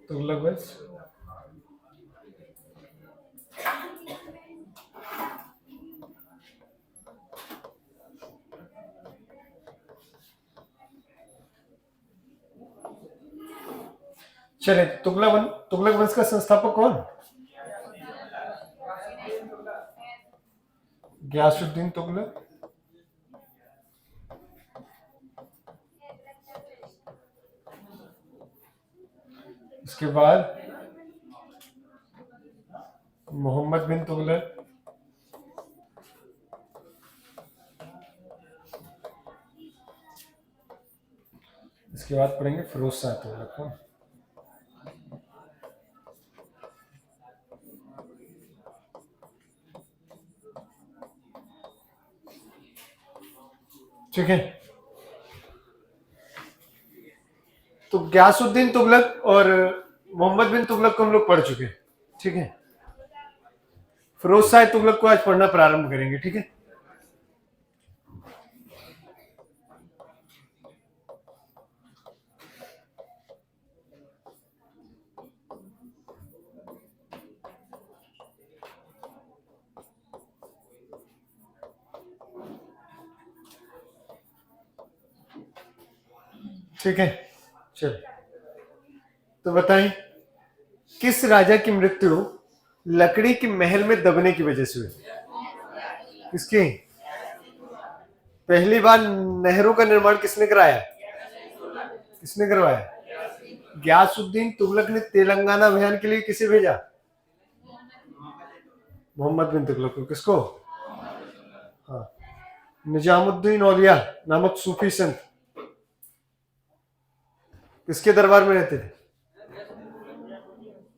तुगलक वंश। चले, तुगलक वंश का संस्थापक कौन? गयासुद्दीन तुगलक। इसके बाद मोहम्मद बिन तुगलक। इसके बाद पढ़ेंगे फिरोज शाह तुगलक को। ठीक है, तो गयासुद्दीन तुगलक और मोहम्मद बिन तुगलक को हम लोग पढ़ चुके हैं। ठीक है, फिरोज शाह तुगलक को आज पढ़ना प्रारंभ करेंगे। ठीक है, ठीक है। चल, तो बताएं किस राजा की मृत्यु लकड़ी के महल में दबने की वजह से हुई? किसकी? पहली बार नहरों का निर्माण किसने कराया? किसने करवाया? गयासुद्दीन तुगलक ने तेलंगाना अभियान के लिए किसे भेजा? मोहम्मद बिन तुगलक को। किसको? हाँ, निजामुद्दीन औलिया नामक सूफी संत किसके दरबार में रहते थे?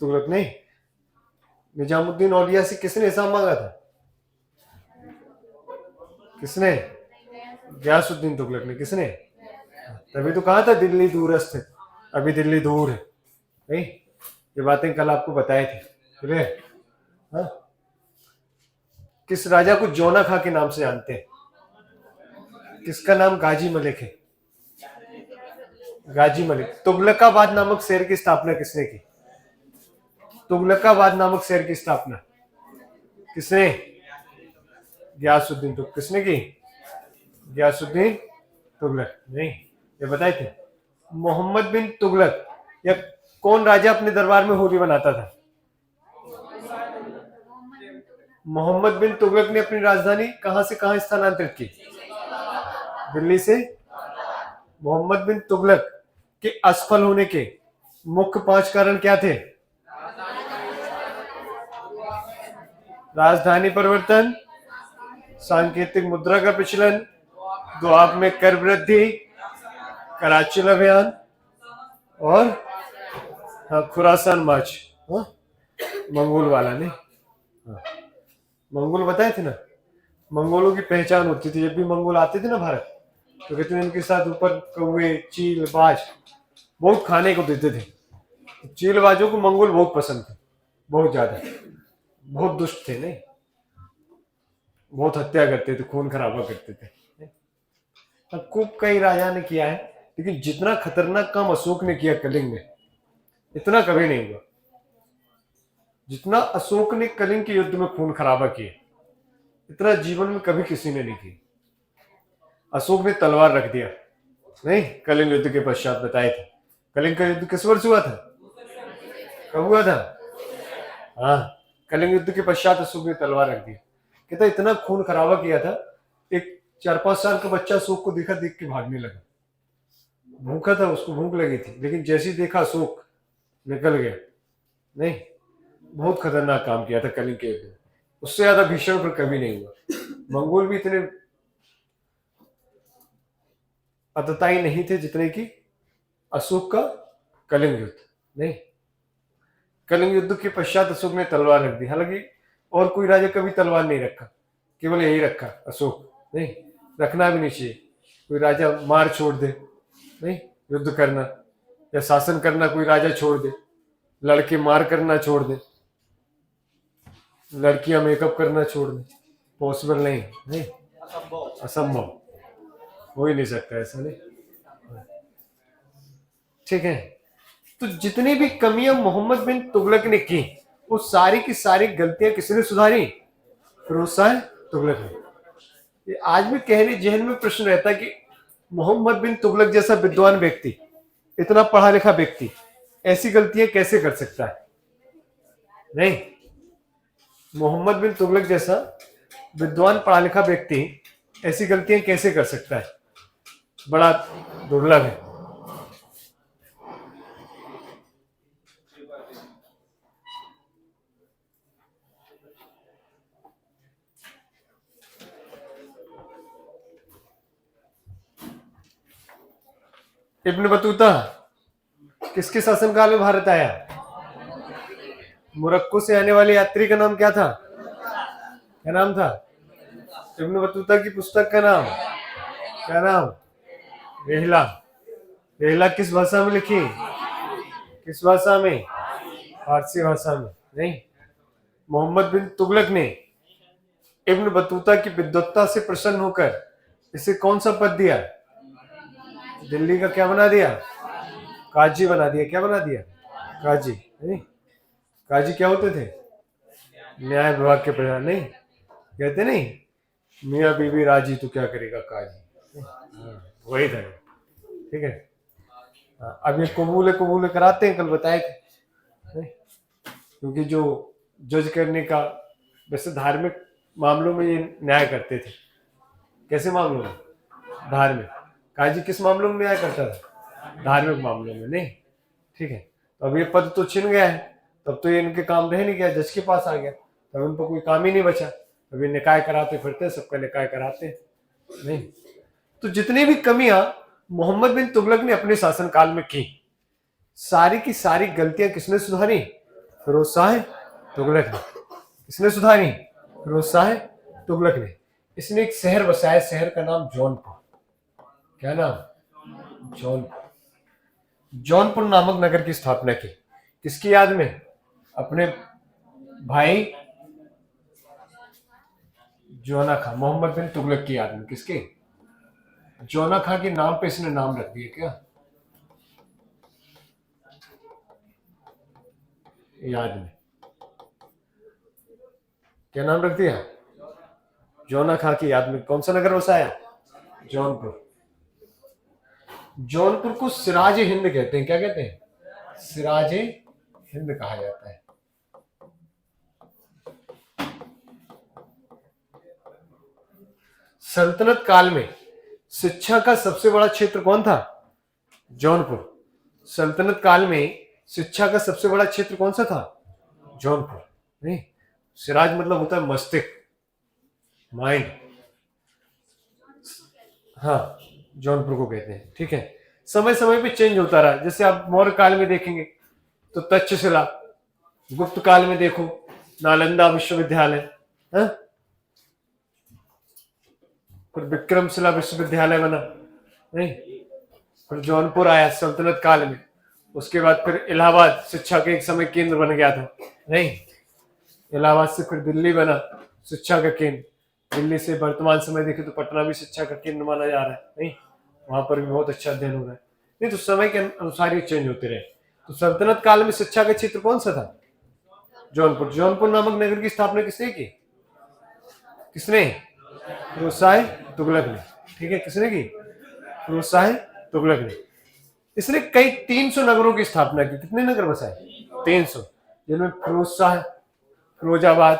तुगलक नहीं, निजामुद्दीन औलिया से किसने हिसाब मांगा था? किसने? गयासुद्दीन तुगलक ने। किसने? तभी तो कहा था दिल्ली दूरस्थ है, अभी दिल्ली दूर है। नहीं, ये बातें कल आपको बताए थे। क्लियर? हाँ? किस राजा को जोना खा के नाम से जानते हैं? किसका नाम गाजी मलिक है? गाजी मलिक। तुगलकाबाद नामक शहर की स्थापना किसने की? तुगलकाबाद नामक शहर की स्थापना किसने? गयासुद्दीन तुगलक। किसने की? गयासुद्दीन तुगलक। नहीं, ये बताए थे। मोहम्मद बिन तुगलक या कौन राजा अपने दरबार में होली बनाता था? मोहम्मद बिन तुगलक ने अपनी राजधानी कहां से कहां स्थानांतरित की? दिल्ली से। मोहम्मद बिन तुगलक के असफल होने के मुख्य 5 कारण क्या थे? राजधानी परिवर्तन, सांकेतिक मुद्रा का प्रचलन, द्वाब में कर वृद्धि, कराची अभियान और हाँ खुरासान मार्च। हाँ? मंगोल वाला नहीं। हाँ। मंगोल बताए थे ना, मंगोलों की पहचान होती थी। जब भी मंगोल आते थे ना भारत, तो कहते हैं इनके साथ ऊपर कौवे, चील, बाज बहुत खाने को देते थे। चील बाजों को मंगोल बहुत पसंद थे, बहुत ज्यादा। बहुत दुष्ट थे, नहीं, बहुत हत्या करते थे, खून खराबा करते थे। खूब कई राजा ने किया है, लेकिन जितना खतरनाक काम अशोक ने किया कलिंग में, इतना कभी नहीं हुआ। जितना अशोक ने कलिंग के युद्ध में खून खराबा किया, इतना जीवन में कभी किसी ने नहीं किया। अशोक ने तलवार रख दिया, नहीं, कलिंग युद्ध के पश्चात बताए थे। कलिंग का युद्ध किस वर्ष हुआ था? कब हुआ था? हाँ, कलिंग युद्ध के पश्चात अशोक ने तलवार रख दी। कहता इतना खून खराबा किया था, एक 4-5 साल का बच्चा अशोक को देखा, देख के भागने लगा। भूखा था, उसको भूख लगी थी, लेकिन जैसे ही देखा अशोक निकल गया। नहीं, बहुत खतरनाक काम किया था कलिंग के युद्ध में। उससे ज्यादा भीषण पर कभी नहीं हुआ। मंगोल भी इतने अतताई नहीं थे जितने की अशोक का कलिंग युद्ध। नहीं, कलिंग युद्ध के पश्चात अशोक ने तलवार रख दी। हालांकि और कोई राजा कभी तलवार नहीं रखा, केवल यही रखा अशोक। नहीं, रखना भी नहीं चाहिए। कोई राजा मार छोड़ दे, नहीं, युद्ध करना या शासन करना कोई राजा छोड़ दे, लड़के मार करना छोड़ दे, लड़कियां मेकअप करना छोड़ दे, पॉसिबल नहीं। नहीं, असंभव, हो ही नहीं सकता ऐसा। नहीं, ठीक है। तो जितनी भी कमियां मोहम्मद बिन तुगलक ने की, वो सारी की सारी गलतियां किसने सुधारी? फिरोज शाह तुगलक ने। ये आज भी कहने जहन में प्रश्न रहता है कि मोहम्मद बिन तुगलक जैसा विद्वान व्यक्ति, इतना पढ़ा लिखा व्यक्ति, ऐसी गलतियां कैसे कर सकता है? नहीं, मोहम्मद बिन तुगलक जैसा विद्वान पढ़ा लिखा व्यक्ति ऐसी गलतियां कैसे कर सकता है? बड़ा दुर्लभ है। इब्न बतूता किसके शासनकाल में भारत आया? मोरक्को से आने वाले यात्री का नाम क्या था? क्या नाम था? इब्न बतूता की पुस्तक का नाम क्या नाम? रेहला। रेहला किस भाषा में लिखी? किस भाषा में? फारसी भाषा में। नहीं, मोहम्मद बिन तुगलक ने इब्न बतूता की विद्वत्ता से प्रसन्न होकर इसे कौन सा पद दिया? दिल्ली का क्या बना दिया? काजी बना दिया। क्या बना दिया? काजी। नहीं, काजी क्या होते थे? न्याय विभाग के प्रधान। नहीं, कहते नहीं मियाँ बीबी राजी तो क्या करेगा काजी। वही था। ठीक है। अब ये कबूले कराते हैं, कल बताए थे। क्योंकि जो जज करने का, वैसे धार्मिक मामलों में ये न्याय करते थे। कैसे मामलों में? धार्मिक। काजी किस मामलों में न्याय करता था? धार्मिक मामलों में। नहीं, ठीक है। तो अब ये पद तो छिन गया है, तब तो ये इनके काम रह नहीं गया, जज के पास आ गया, तब उनको कोई काम ही नहीं बचा। अभी निकाय कराते फिरते, सबका निकाय कराते। नहीं, तो जितनी भी कमियां मोहम्मद बिन तुगलक ने अपने शासनकाल में की, सारी की सारी गलतियां किसने सुधारी? फिरोज शाह तुगलक ने। किसने सुधारी? फिरोज शाह तुगलक ने। इसने एक शहर बसाया, शहर का नाम जौनपुर। क्या नाम? जौनपुर। जौनपुर नामक नगर की स्थापना की। किसकी याद में? अपने भाई जोना खां, मोहम्मद बिन तुगलक की याद में। किसके? जोना खां के नाम पे इसने नाम रख दिया। क्या याद में? क्या नाम रख दिया? जोना खां की याद में कौन सा नगर बसाया? जौनपुर। जौनपुर को सिराज हिंद कहते हैं। क्या कहते हैं? सिराज हिंद कहा जाता है। सल्तनत काल में शिक्षा का सबसे बड़ा क्षेत्र कौन था? जौनपुर। सल्तनत काल में शिक्षा का सबसे बड़ा क्षेत्र कौन सा था? जौनपुर। नहीं, सिराज मतलब होता है मस्तिष्क, माइंड। हाँ, जौनपुर को कहते हैं। ठीक है। समय समय पे चेंज होता रहा। जैसे आप मौर्य काल में देखेंगे तो तक्षशिला, गुप्त काल में देखो नालंदा विश्वविद्यालय, फिर विक्रमशिला विश्वविद्यालय बना। नहीं, फिर जौनपुर आया सल्तनत काल में। उसके बाद फिर इलाहाबाद शिक्षा के एक समय केंद्र बन गया था। नहीं, इलाहाबाद से फिर दिल्ली बना शिक्षा का केंद्र। दिल्ली से वर्तमान समय देखें तो पटना भी शिक्षा का केंद्र माना जा रहा है। नहीं, वहां पर भी बहुत अच्छा अध्ययन हो रहा है। नहीं, तो समय के अनुसार ही चेंज होते रहे। तो सल्तनत काल में शिक्षा का क्षेत्र कौन सा था? जौनपुर। जौनपुर नामक नगर की स्थापना किसने की? किसने? फिरोज शाह तुगलक ने। ठीक है, किसने की? फिरोज शाह तुगलक ने। इसने कई 300 नगरों की स्थापना की। कितने नगर बसाए? 300, जिनमें फिरोज शाह फिरोजाबाद,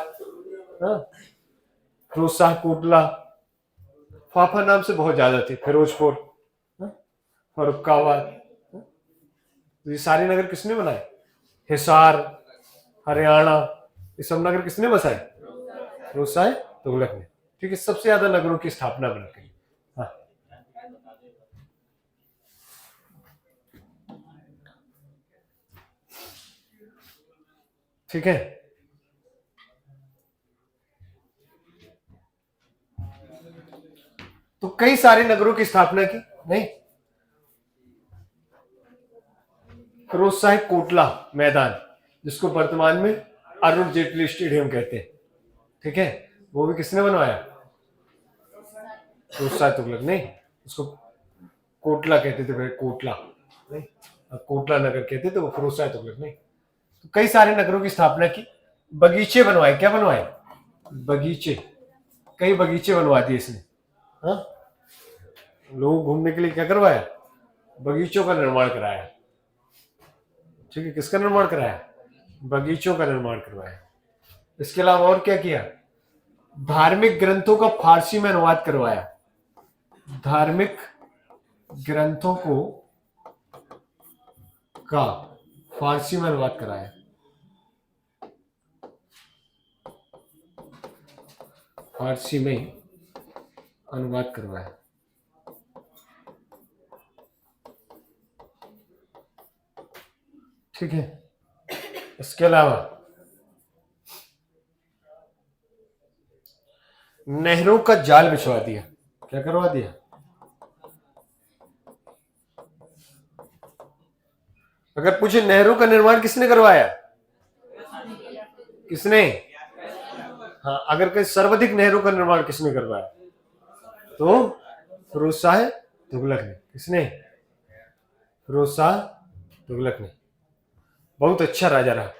फिरोज शाह कोटला, फाफा नाम से बहुत ज्यादा थे, फिरोजपुर, फरुखाबाद। तो ये सारे नगर किसने बनाए? हिसार, हरियाणा, ये सब नगर किसने बसाए? फिरोज शाह तुगलक ने। ठीक है, सबसे ज्यादा नगरों की स्थापना बन गई। हाँ, ठीक है। तो कई सारे नगरों की स्थापना की। नहीं, फिरोज शाह कोटला मैदान, जिसको वर्तमान में अरुण जेटली स्टेडियम कहते हैं। ठीक है, वो भी किसने बनवाया? फिरोज शाह तुगलक। नहीं, उसको कोटला कहते थे भाई, कोटला। नहीं, कोटला नगर कहते तो वो फिरोज शाह तुगलक नहीं। तो कई सारे नगरों की स्थापना की, बगीचे बनवाए। क्या बनवाए? बगीचे। कई बगीचे बनवा दिए इसने। हाँ, लोगों घूमने के लिए क्या करवाया? बगीचों का निर्माण कराया। ठीक है, किसका निर्माण कराया? बगीचों का निर्माण करवाया। इसके अलावा और क्या किया? धार्मिक ग्रंथों का फारसी में अनुवाद करवाया। धार्मिक ग्रंथों को का फारसी में अनुवाद कराया। फारसी में अनुवाद करवाया। ठीक है, इसके अलावा नहरों का जाल बिछवा दिया। क्या करवा दिया? अगर पूछे नहरों का निर्माण किसने करवाया? किसने? हाँ, अगर कहीं सर्वाधिक नहरों का निर्माण किसने करवाया तो फिरोज शाह तुगलक ने। किसने? फिरोज शाह तुगलक ने। बहुत अच्छा राजा रहा,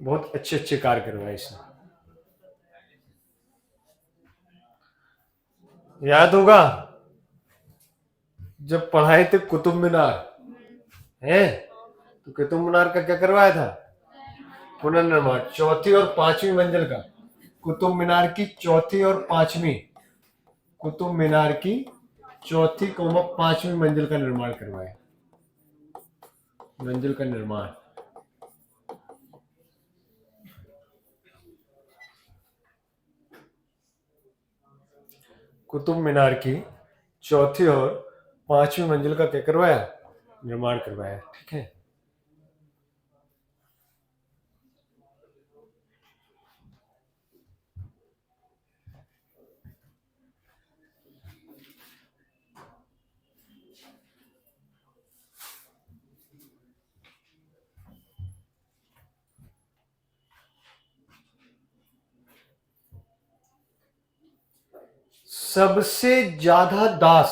बहुत अच्छे अच्छे कार्य करवाए इसने। याद होगा जब पढ़ाए थे कुतुब मीनार है, तो कुतुब मीनार का क्या करवाया था? पुनर्निर्माण। चौथी और पांचवी मंजिल का, कुतुब मीनार की चौथी और पांचवी, कुतुब मीनार की चौथी को पांचवी मंजिल का निर्माण करवाया। मंजिल का निर्माण। कुतुब मीनार की चौथी और पांचवी मंजिल का क्या करवाया? निर्माण करवाया। ठीक है, सबसे ज्यादा दास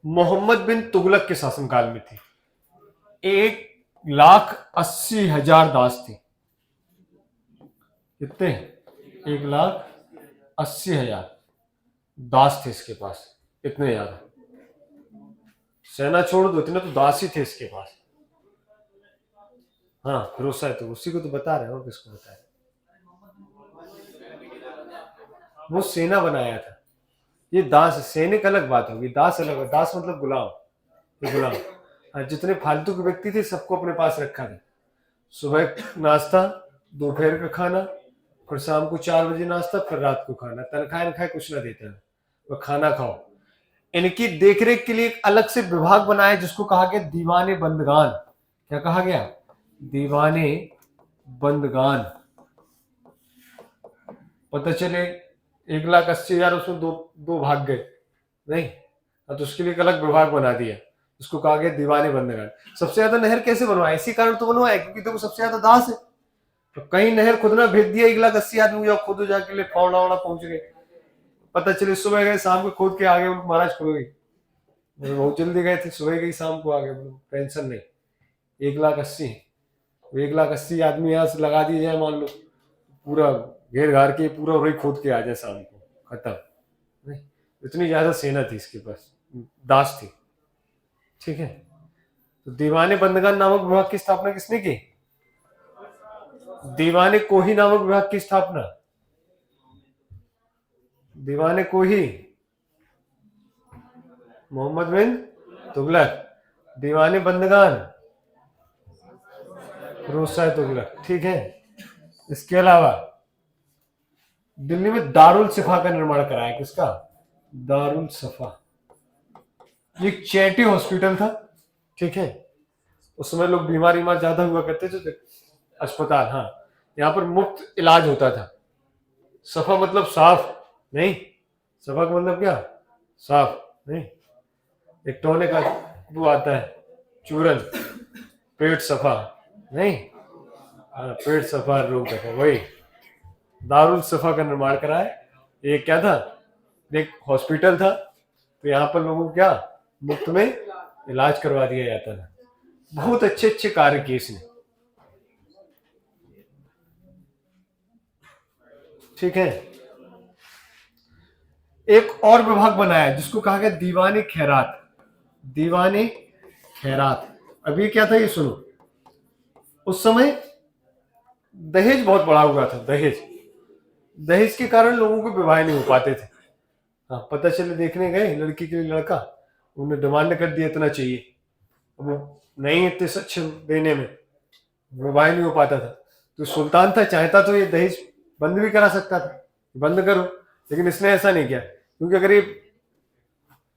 मोहम्मद बिन तुगलक के शासनकाल में थी। 1,80,000 दास थे। कितने? 1,80,000 दास थे इसके पास। इतने ज्यादा, सेना छोड़ दो, इतने तो दास ही थे इसके पास। हाँ, भरोसा है तो उसी को तो बता रहे हो, किसको बता रहे? वो सेना बनाया था। ये दास, सैनिक अलग बात होगी, दास अलग है। दास मतलब गुलाम। ये गुलाम। हाँ, जितने फालतू के व्यक्ति थे सबको अपने पास रखा था। सुबह नाश्ता, दोपहर का खाना, फिर शाम को 4 बजे नाश्ता, फिर रात को खाना। तनख्वाह नखाए कुछ ना देता है, वह खाना खाओ। इनकी देखरेख के लिए एक अलग से विभाग बनाया जिसको कहा गया दीवाने बंदगान। क्या कहा गया? दीवाने बंदगान। पता चले 1,80,000 उसमें दो भाग गए नहीं, तो उसके लिए एक अलग विभाग बना दिया, उसको कहा गया दीवाने बंदगान। सबसे ज्यादा नहर कैसे बनवाए? इसी कारण तो बनवाया क्योंकि तो सबसे ज्यादा दास है। तो कहीं नहर खुद ना भेज दिया 1,80,000 आदमी, या खुद जाके ले फौड़ा वड़ा पहुंच गए। पता चले सुबह गए, शाम को खोद के आ गए, महाराज खुद गई। बहुत जल्दी गए थे, सुबह गई शाम को आ गए, टेंशन नहीं। 1,80,000, 1,80,000 आदमी यहाँ से लगा दिए जाए, मान लो पूरा घेर घार के पूरा वही खोद के आ जाए शाम को, खत्म। नहीं, इतनी ज्यादा सेना थी इसके पास, दास थी। ठीक है, तो दीवाने बंदगान नामक विभाग की स्थापना किसने की? दीवाने कोही नामक विभाग की स्थापना, दीवाने कोही मोहम्मद बिन तुगलक। दीवाने बंदगान फिरोज शाह तुगलक। ठीक है, इसके अलावा दिल्ली में दारुल सफा का निर्माण कराया। किसका? दारुल सफा। ये एक चैरिटी हॉस्पिटल था। ठीक है, उस समय लोग बीमार ज्यादा हुआ करते थे, अस्पताल। हाँ, यहाँ पर मुफ्त इलाज होता था। सफा मतलब साफ नहीं, सफा का मतलब क्या? साफ नहीं। एक टोने का वो आता है चूरन, पेट सफा नहीं, पेट सफा रोग सफा, वही दारुल सफा का निर्माण कराया। ये क्या था? एक हॉस्पिटल था, तो यहाँ पर लोगों को क्या मुफ्त में इलाज करवा दिया जाता था। बहुत अच्छे अच्छे कार्य किए इसने, ठीक है। एक और विभाग बनाया जिसको कहा गया दीवाने खैरात। दीवाने खैरात। अब ये क्या था ये सुनो। उस समय दहेज बहुत बढ़ा हुआ था। दहेज दहेज के कारण लोगों को विवाह नहीं हो पाते थे। हाँ, पता चले देखने गए लड़की के लिए लड़का, उन्होंने डिमांड कर दिया इतना चाहिए, अब वो नहीं इतने सक्षम देने में, विवाह नहीं हो पाता था। तो सुल्तान था, चाहता तो ये दहेज बंद भी करा सकता था, बंद करो, लेकिन इसने ऐसा नहीं किया। क्योंकि अगर ये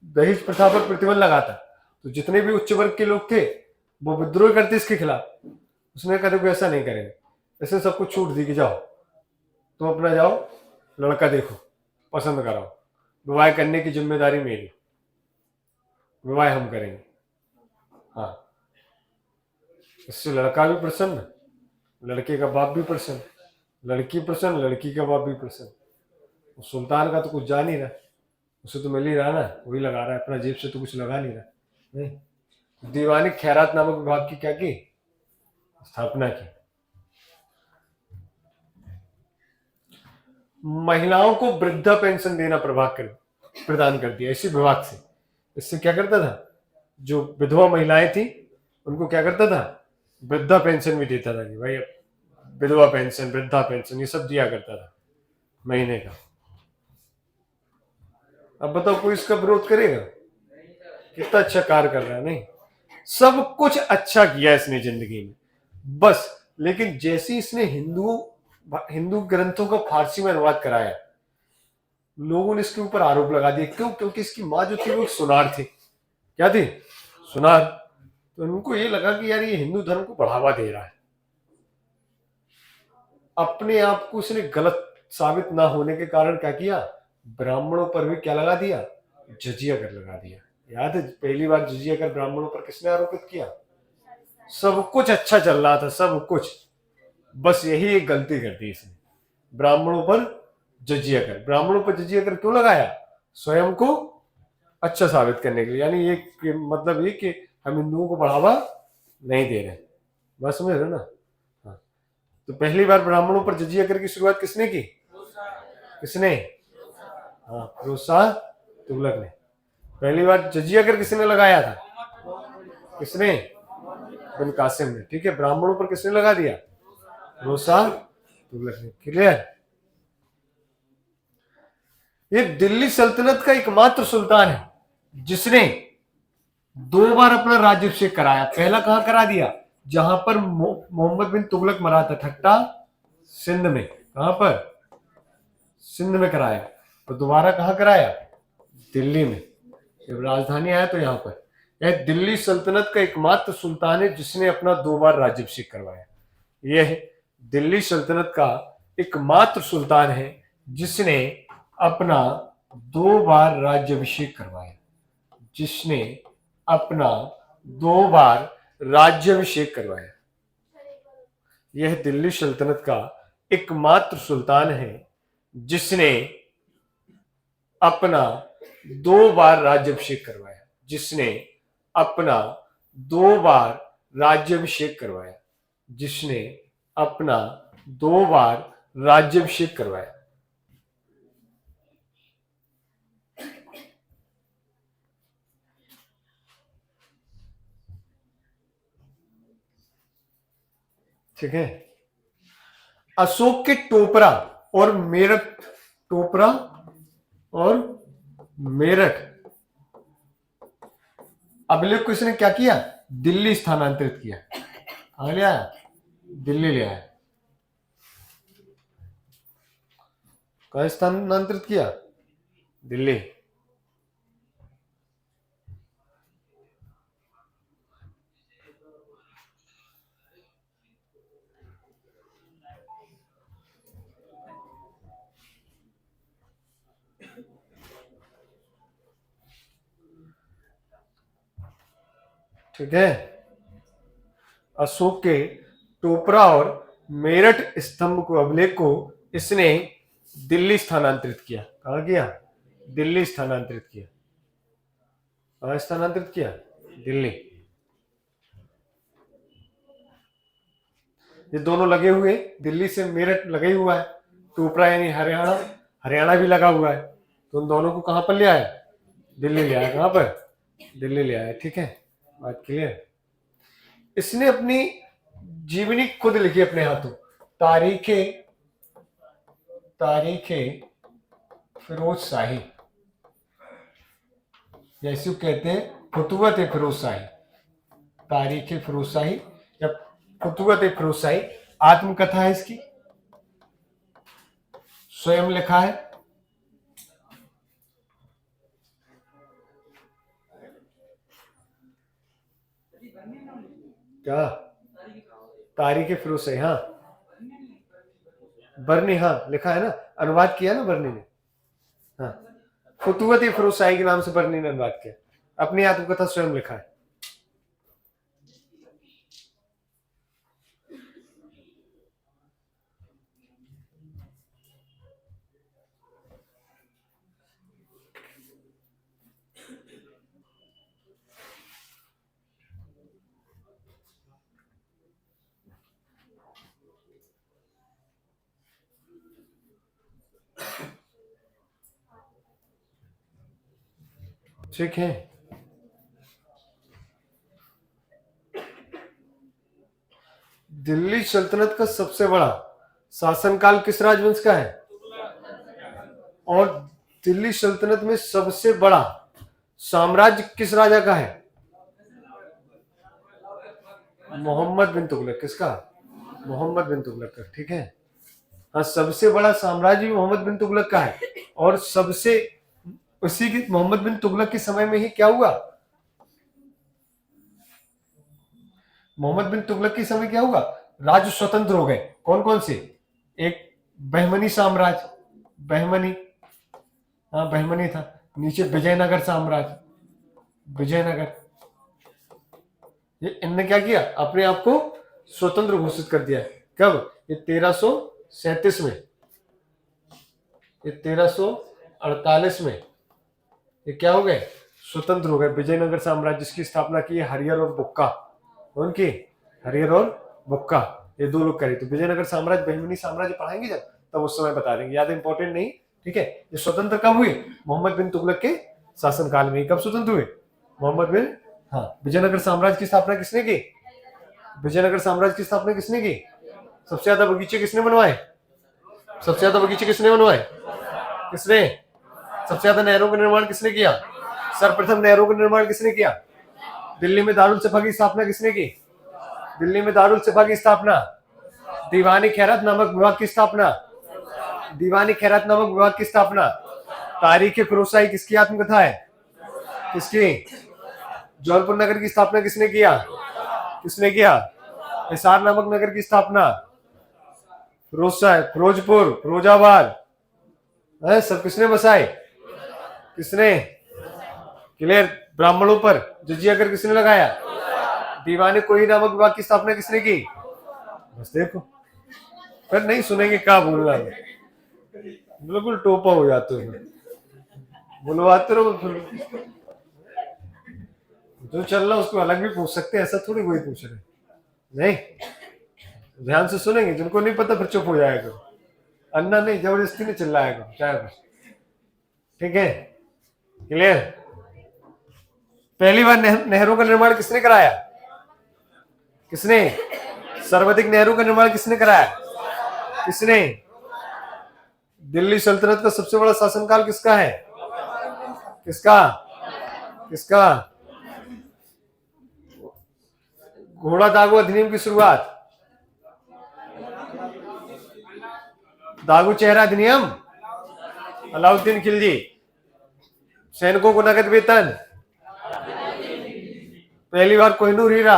दहेज प्रथा पर प्रतिबंध लगाता तो जितने भी उच्च वर्ग के लोग थे वो विद्रोह करते इसके खिलाफ। उसने कहा देखो ऐसा नहीं करेंगे, ऐसे सबको छूट दी कि जाओ तुम अपना जाओ, लड़का देखो, पसंद कराओ, विवाह करने की जिम्मेदारी मेरी, विवाह हम करेंगे। हाँ, इससे लड़का भी प्रसन्न, लड़के का बाप भी प्रसन्न, लड़की प्रसन्न, लड़की का बाप भी प्रसन्न। सुल्तान का तो कुछ जा नहीं रहा, उसे तो मिल ही रहा ना, वही लगा रहा है अपना जेब से, तो कुछ लगा नहीं रहा। नहीं, दीवानी खैरात नामक विभाग की क्या की स्थापना की। महिलाओं को वृद्धा पेंशन देना प्रदान कर दिया इसी विभाग से। इससे क्या करता था, जो विधवा महिलाएं थी उनको क्या करता था, वृद्धा पेंशन भी देता था कि भाई विधवा पेंशन, वृद्धा पेंशन, ये सब दिया करता था महीने का। अब बताओ कोई इसका विरोध करेगा? कितना अच्छा कार्य कर रहा है। नहीं, सब कुछ अच्छा किया इसने जिंदगी में, बस। लेकिन जैसे इसने हिंदू ग्रंथों का फारसी में अनुवाद कराया, लोगों ने इसके ऊपर आरोप लगा दिए। क्यों? क्योंकि इसकी माँ जो थी वो सुनार थी। क्या थी? सुनार। तो उनको ये लगा कि यार ये हिंदू धर्म को बढ़ावा दे रहा है। अपने आप को इसने गलत साबित ना होने के कारण क्या किया, ब्राह्मणों पर भी क्या लगा दिया, जजिया कर लगा दिया। याद है पहली बार जजिया कर ब्राह्मणों पर किसने आरोपित किया? सब कुछ अच्छा चल रहा था, सब कुछ, बस यही एक गलती कर दी इसने, ब्राह्मणों पर जजिया कर। ब्राह्मणों पर जजिया कर क्यों लगाया? स्वयं को अच्छा साबित करने के लिए। यानी ये मतलब ये कि हम हिंदुओं को बढ़ावा नहीं दे रहे। बस समझ रहे ना? हाँ। तो पहली बार ब्राह्मणों पर जजिया कर की शुरुआत किसने की? किसने? हाँ, फिरोज शाह तुगलक ने। पहली बार जजिया कर किसने लगाया था? किसने? बिन कासिम ने। ठीक है, ब्राह्मणों पर किसने लगा दिया? फिरोज शाह तुगलक ने। क्लियर? ये दिल्ली सल्तनत का एकमात्र सुल्तान है जिसने 2 बार अपना राज्याभिषेक कराया। पहला कहां करा दिया? जहां पर मोहम्मद बिन तुगलक मरा था, ठट्टा सिंध में। कहां पर? सिंध में कराया। तो दोबारा कहां कराया? दिल्ली में। जब राजधानी आया तो यहां पर। यह दिल्ली सल्तनत का एकमात्र सुल्तान है जिसने अपना 2 बार राज्याभिषेक करवाया। यह दिल्ली सल्तनत का एकमात्र सुल्तान है जिसने अपना 2 बार राज्याभिषेक करवाया। जिसने अपना 2 बार राज्याभिषेक करवाया। यह दिल्ली सल्तनत का एकमात्र सुल्तान है जिसने अपना 2 बार राज्याभिषेक करवाया। जिसने अपना 2 बार राज्याभिषेक करवाया। जिसने अपना 2 बार राज्याभिषेक करवाया। ठीक है। अशोक के टोपरा और मेरठ, टोपरा और मेरठ अभिलेख को इसने क्या किया? दिल्ली स्थानांतरित किया। कहां ले आया? दिल्ली ले आया। कहां स्थानांतरित किया? दिल्ली। ठीक है। अशोक के टोपरा और मेरठ स्तंभ को, अभिलेख को इसने दिल्ली स्थानांतरित किया। कहां किया? दिल्ली स्थानांतरित किया। कहाँ स्थानांतरित किया? दिल्ली। ये दोनों लगे हुए, दिल्ली से मेरठ लगे हुआ है, टोपरा यानी हरियाणा, हरियाणा भी लगा हुआ है, तो उन दोनों को कहां पर ले आया? दिल्ली ले आया। कहां पर? दिल्ली ले आया। ठीक है, बात क्लियर। इसने अपनी जीवनी खुद लिखी अपने हाथों, तारीखे तारीखे फिरोज शाही, या इसी को कहते हैं फतुवत फिरोज शाही, तारीखे फिरोज शाही या फतुवत फिरोज शाही। आत्मकथा है इसकी, स्वयं लिखा है। क्या? तारीख फिरोज शाही, हाँ। बर्नी, हाँ लिखा है ना, अनुवाद किया ना बर्नी ने। हाँ, फतुवत फिरोज शाही के नाम से बर्नी ने अनुवाद किया, अपनी आत्मकथा स्वयं लिखा है। ठीक है, दिल्ली सल्तनत का सबसे बड़ा शासनकाल किस राजवंश का है? और दिल्ली सल्तनत में सबसे बड़ा साम्राज्य किस राजा का है? मोहम्मद बिन तुगलक। किसका? मोहम्मद बिन तुगलक का। ठीक है, हाँ, सबसे बड़ा साम्राज्य मोहम्मद बिन तुगलक का है। और सबसे उसी की मोहम्मद बिन तुगलक के समय में ही क्या हुआ? मोहम्मद बिन तुगलक के समय क्या हुआ? राज्य स्वतंत्र हो गए। कौन कौन से? एक बहमनी साम्राज्य, बहमनी, हाँ बहमनी था। नीचे विजयनगर साम्राज्य, विजयनगर। ये इनने क्या किया? अपने आप को स्वतंत्र घोषित कर दिया। कब? ये 1337 में, ये 1348 में ये क्या हो गए? स्वतंत्र हो गए। विजयनगर साम्राज्य जिसकी स्थापना की हरिहर और बुक्का। कौन की? हरिहर और बुक्का, ये दो लोग करे। तो विजयनगर साम्राज्य, बहमनी साम्राज्य पढ़ाएंगे जब, तब उस समय बता देंगे, याद इंपॉर्टेंट नहीं। ठीक है, ये स्वतंत्र कब हुए? मोहम्मद बिन तुगलक के शासनकाल में। कब स्वतंत्र हुए? मोहम्मद बिन, हाँ। विजयनगर साम्राज्य की स्थापना किसने की? विजयनगर साम्राज्य की स्थापना किसने की? सबसे ज्यादा बगीचे किसने बनवाए? सबसे ज्यादा बगीचे किसने बनवाए? किसने? सबसे ज्यादा नहरों का निर्माण किसने किया? सर्वप्रथम नहरों का निर्माण किसने किया? दिल्ली में दारुल सफा की स्थापना किसने की? दिल्ली में दारुल सफा की स्थापना, दीवानी खैरात नामक विभाग की स्थापना, दीवानी खैरात नामक विभाग की स्थापना। तारीख फिरोज शाही किसकी आत्मकथा है? किसकी? जौनपुर नगर की स्थापना किसने किया? किसने किया? हिसार नामक नगर की स्थापना फिरोज शाह, फिरोजपुर, फिरोजाबाद, सब किसने बसाए? किसने? क्लियर। ब्राह्मणों पर जजिया कर किसने लगाया? दीवाने कोई नामक विभाग की स्थापना किसने की? बस देखो, फिर नहीं सुनेंगे क्या बोलना है, बिल्कुल टोपा हो जाते हो, बुलवाते रहो। फिर जो चल रहा उसको अलग भी पूछ सकते हैं, ऐसा थोड़ी वही पूछ रहे नहीं। ध्यान से सुनेंगे, जिनको नहीं पता फिर चुप हो जाएगा। अन्ना नहीं, जबरदस्ती नहीं चिल्लाएगा चाहे कुछ। ठीक है, क्लियर। पहली बार नहरों का निर्माण किसने कराया? किसने? सर्वाधिक नहरों का निर्माण किसने कराया? किसने? दिल्ली सल्तनत का सबसे बड़ा शासनकाल किसका है? किसका? किसका? घोड़ा दागो अधिनियम की शुरुआत, दागो चेहरा अधिनियम, अलाउद्दीन खिलजी। सैनिकों को नगद वेतन, पहली बार कोहिनूर हीरा,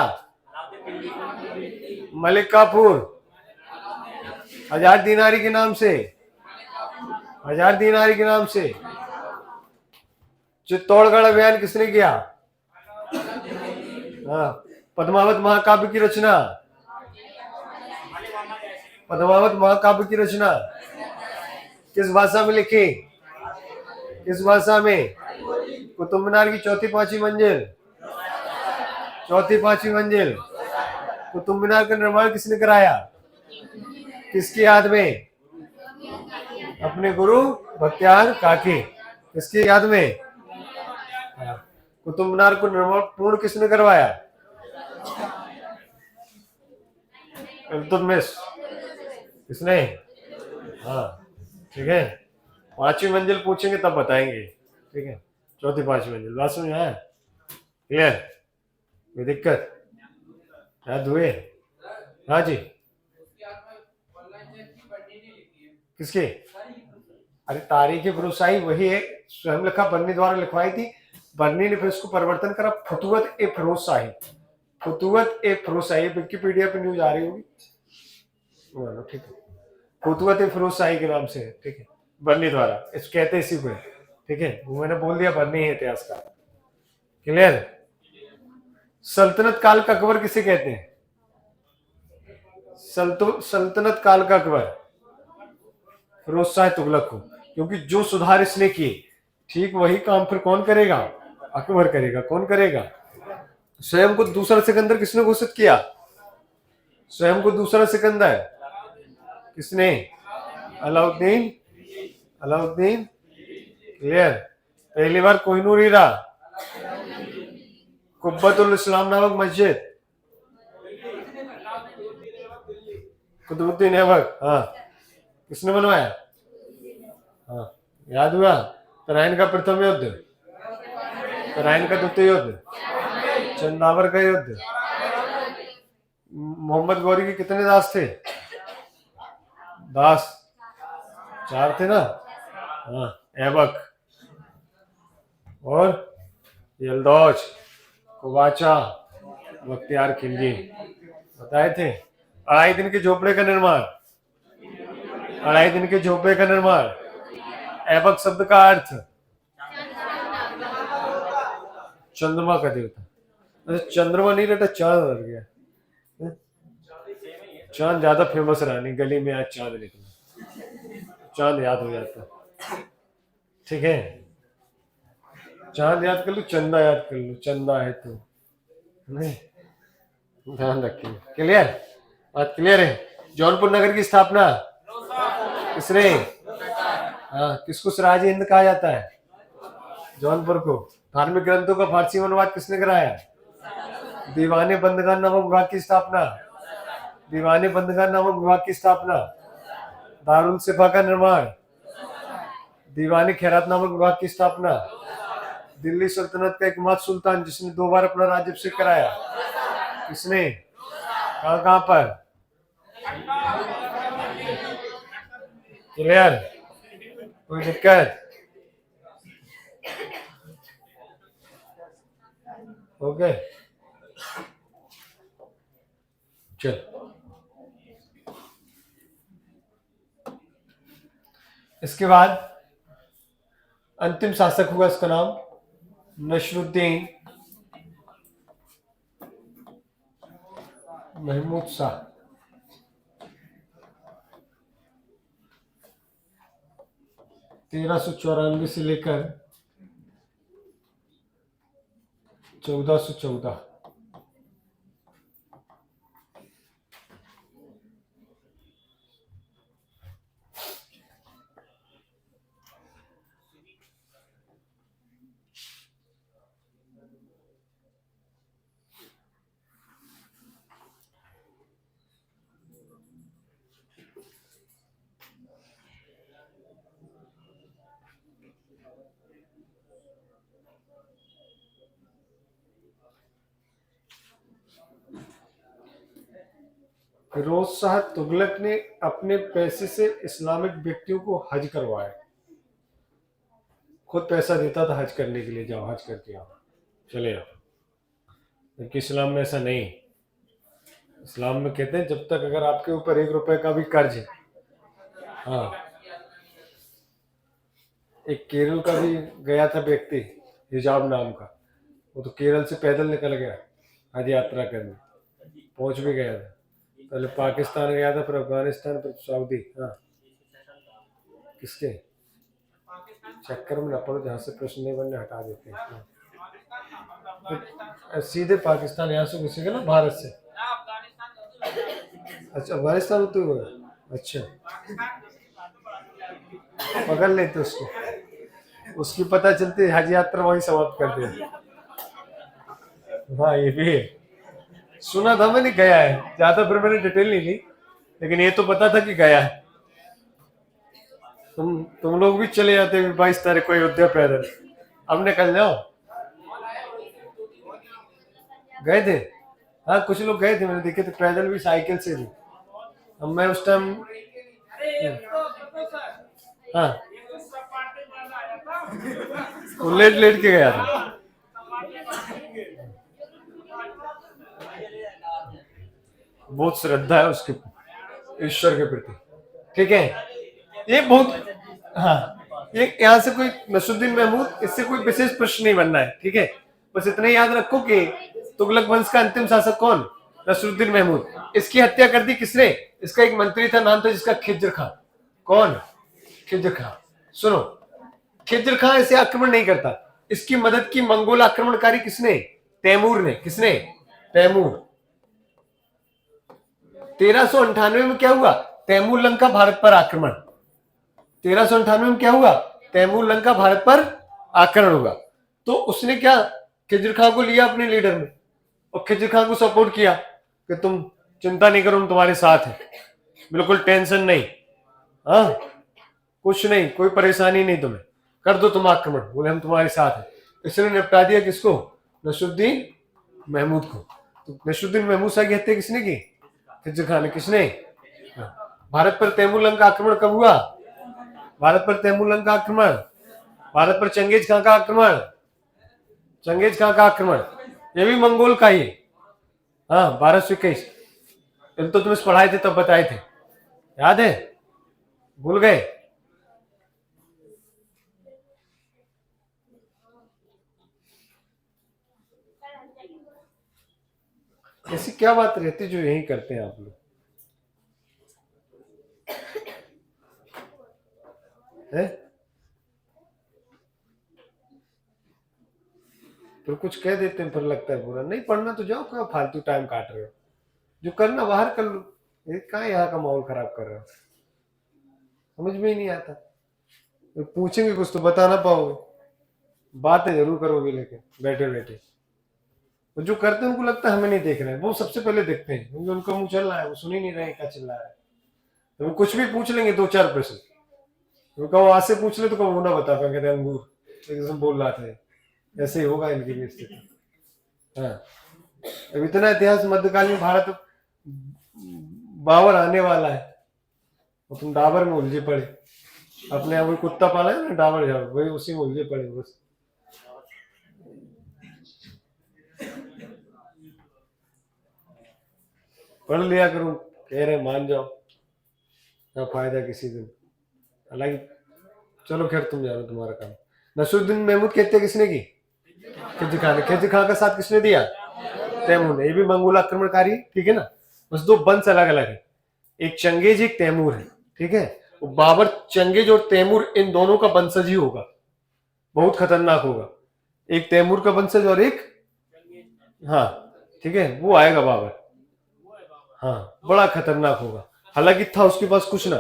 मलिक काफूर, 1000 दीनारी के नाम से, 1000 दीनारी के नाम से। चित्तौड़गढ़ अभियान किसने किया? हाँ, पद्मावत महाकाव्य की रचना, पद्मावत महाकाव्य की रचना किस भाषा में लिखी? किस भाषा में? कुतुब मीनार की चौथी पांचवी मंजिल, चौथी पांचवी मंजिल। कुतुब मीनार का निर्माण किसने कराया? किसकी याद में? अपने गुरु बख्तियार काकी। किसकी याद में? कुतुब मीनार को निर्माण पूर्ण किसने करवाया? इल्तुतमिश। किसने? हाँ, ठीक है। पांचवी मंजिल पूछेंगे तब बताएंगे, ठीक है। चौथी पांचवी मंजिल बात समझ आया? क्लियर? कोई दिक्कत? याद हुए? हाँ जी। किसके? अरे तारीख फुरुसाई वही है, स्वयं लिखा, बर्नी द्वारा लिखवाई थी। बर्नी ने फिर उसको परिवर्तन करा, फुतुवत ए फिरोजशाही। फुतुवत ए फिरोजशाही विकिपीडिया पे न्यूज आ रही होगी, ठीक है। फुतुवत ए फिरोजशाही के नाम से है, ठीक है, बर्नी द्वारा। इस कहते इसी को, ठीक है। वो मैंने बोल दिया, बर्नी है इतिहास का। क्लियर? सल्तनत काल का अकबर किसे कहते हैं? सल्तनत काल का अकबर फिरोजशाह तुगलक को, क्योंकि जो सुधार इसने किए ठीक वही काम फिर कौन करेगा? अकबर करेगा। कौन करेगा? स्वयं को दूसरा सिकंदर किसने घोषित किया? स्वयं को दूसरा सिकंदर किसने? अलाउद्दीन। अलाउद्दीन। क्लियर? पहली बार कोहिनूर हीरा, कुब्बतुल इस्लाम नामक मस्जिद, कुतुबुद्दीन ऐबक। हाँ, किसने बनवाया? हाँ, याद हुआ? तराइन का प्रथम युद्ध, तराइन का द्वितीय युद्ध, चंदावर का युद्ध। मोहम्मद गौरी के कितने दास थे? दास 4 थे ना? हाँ, ऐबक और यलदौज, कुवाचा, बख्तियार खिलजी बताए थे। 2.5 दिन के झोपड़े का निर्माण, 2.5 दिन के झोपड़े का निर्माण। ऐबक शब्द का अर्थ चंद्रमा का देवता। अच्छा, चंद्रमा नहीं रहता, चांद बन गया। चांद ज्यादा फेमस रहा नहीं, गली में आज चांद निकला, चांद याद हो जाता, ठीक है। चांद याद कर लो, चंदा याद कर लो, चंदा है तो नहीं, ध्यान रखिए। क्लियर? बात क्लियर है? जौनपुर नगर की स्थापना किसने? हाँ, किसको सिराज हिंद कहा जाता है? जौनपुर को। धार्मिक ग्रंथों का फारसी अनुवाद किसने कराया? दीवाने बंदगान नामक विभाग की स्थापना, दीवाने बंदगान नामक विभाग की स्थापना। दारुल सिफा का निर्माण, दीवाने खैरात नामक विभाग की स्थापना। दिल्ली सल्तनत का एकमात्र सुल्तान जिसने 2 बार अपना राज्याभिषेक कराया, किसने? कहाँ कहाँ पर? क्लियर? कोई दिक्कत? ओके, चल। इसके बाद अंतिम शासक हुआ, इसका नाम नसरुद्दीन महमूद शाह। 1394 से लेकर 1414। फिरोज शाह तुगलक ने अपने पैसे से इस्लामिक व्यक्तियों को हज करवाया। खुद पैसा देता था हज करने के लिए, जाओ हज करके आओ, चले आओ। लेकिन इस्लाम में ऐसा नहीं। इस्लाम में कहते हैं जब तक अगर आपके ऊपर 1 रुपए का भी कर्ज है। हाँ, एक केरल का भी गया था व्यक्ति, हिजाब नाम का, वो तो केरल से पैदल निकल गया हज यात्रा करने, पहुंच भी गया था। पहले पाकिस्तान गया था, फिर अफगानिस्तान, फिर सऊदी। हाँ, किसके? चक्कर में न पड़ो, जहाँ से प्रश्न नहीं बनने हटा देते हैं। तो सीधे पाकिस्तान यहाँ से घुसेगा ना भारत से? अच्छा अफगानिस्तान होते हुए, अच्छा पकड़ लेते उसको, उसकी पता चलती है हज यात्रा वहीं समाप्त कर दे। हाँ ये भी है, सुना था मैंने, गया है, ज्यादा फिर मैंने डिटेल नहीं ली, लेकिन ये तो पता था कि गया है। तुम लोग भी चले जाते 22 तारीख को अयोध्या पैदल, हमने कल जाओ गए थे। हाँ कुछ लोग गए थे, मैंने देखे थे पैदल भी, साइकिल से भी। अब मैं उस टाइम, हाँ वो लेट लेट के गया था। बहुत श्रद्धा है उसके ईश्वर के प्रति, ठीक है। ये बहुत, हाँ ये यहाँ से कोई नसरुद्दीन महमूद, इससे कोई विशेष प्रश्न नहीं बनना है, ठीक है। बस इतना याद रखो कि तुगलक वंश का अंतिम शासक कौन? नसरुद्दीन महमूद। इसकी हत्या कर दी किसने? इसका एक मंत्री था, नाम था जिसका खिज्र खां। कौन? खिज्र खां। सुनो, खिज्र खां ऐसे आक्रमण नहीं करता, इसकी मदद की मंगोल आक्रमणकारी किसने? तैमूर ने। किसने? तैमूर। 1398 में क्या हुआ? तैमूर लंका भारत पर आक्रमण। 1398 में क्या हुआ? तैमूर लंका भारत पर आक्रमण हुआ। तो उसने क्या, खिज्र खां को लिया अपने लीडर में, और खिज्र खां को सपोर्ट किया कि तुम चिंता नहीं करो, हम तुम्हारे साथ हैं, बिल्कुल टेंशन नहीं, हाँ कुछ नहीं, कोई परेशानी नहीं, तुम्हें कर दो तुम आक्रमण, बोले हम तुम्हारे साथ हैं। इसने निपटा दिया किसको? नसरुद्दीन महमूद को। तो नसरुद्दीन महमूद शाह की हत्या किसने की? खिज्र खां ने। किसने? भारत पर तैमूर लंका आक्रमण कब हुआ? भारत पर तैमूर लंका आक्रमण, भारत पर चंगेज खां का आक्रमण, चंगेज खां का आक्रमण, ये भी मंगोल का ही। हाँ 1221। तो तुम्हें पढ़ाए थे तब, बताए थे, याद है? भूल गए? ऐसी क्या बात रहती जो यही करते हैं आप लोग, है? फिर कुछ कह देते हैं, फिर लगता है बुरा। नहीं पढ़ना तो जाओ, क्या फालतू टाइम काट रहे हो, जो करना बाहर कर लो, ये कहाँ यहाँ का माहौल खराब कर रहे हो, समझ में ही नहीं आता। तो पूछेंगे कुछ तो बता ना पाओगे, बातें जरूर करोगे लेकिन बैठे बैठे। तो जो करते हैं उनको लगता है हमें नहीं देख रहे हैं, वो सबसे पहले देखते हैं, क्योंकि उनका मुंह चल रहा है, वो सुन ही नहीं रहे क्या चिल्ला रहा है। तो वो कुछ भी पूछ लेंगे, 2-4 प्रश्न, तो कहो आज से पूछ ले, तो कहो वो ना बता पाएंगे, कहते अंगूर एकदम बोल रहा था, ऐसे ही होगा इनकी भी स्थिति। हाँ अब इतना इतिहास मध्यकालीन भारत बाबर आने वाला है, और तुम डाबर में उलझे पड़े, अपने यहाँ वही कुत्ता पाला है ना डाबर झाड़, वही उसी में उलझे पड़े बस। पढ़ लिया करूं, कह रहे मान जाओ, क्या फायदा किसी दिन। हालांकि चलो खैर, तुम जानो तुम्हारा काम। नसरुद्दीन महमूद की हत्या किसने की? खिज्र खां ने। खिज्र खां का साथ किसने दिया? तैमूर ने। ये भी मंगोल आक्रमणकारी, ठीक है ना। बस दो वंश अलग अलग है, एक चंगेज एक तैमूर है, ठीक है। बाबर चंगेज और तैमूर इन दोनों का वंशज ही होगा, बहुत खतरनाक होगा। एक तैमूर का वंशज और एक, हाँ ठीक है, वो आएगा बाबर, हाँ बड़ा खतरनाक होगा। हालांकि था उसके पास कुछ ना,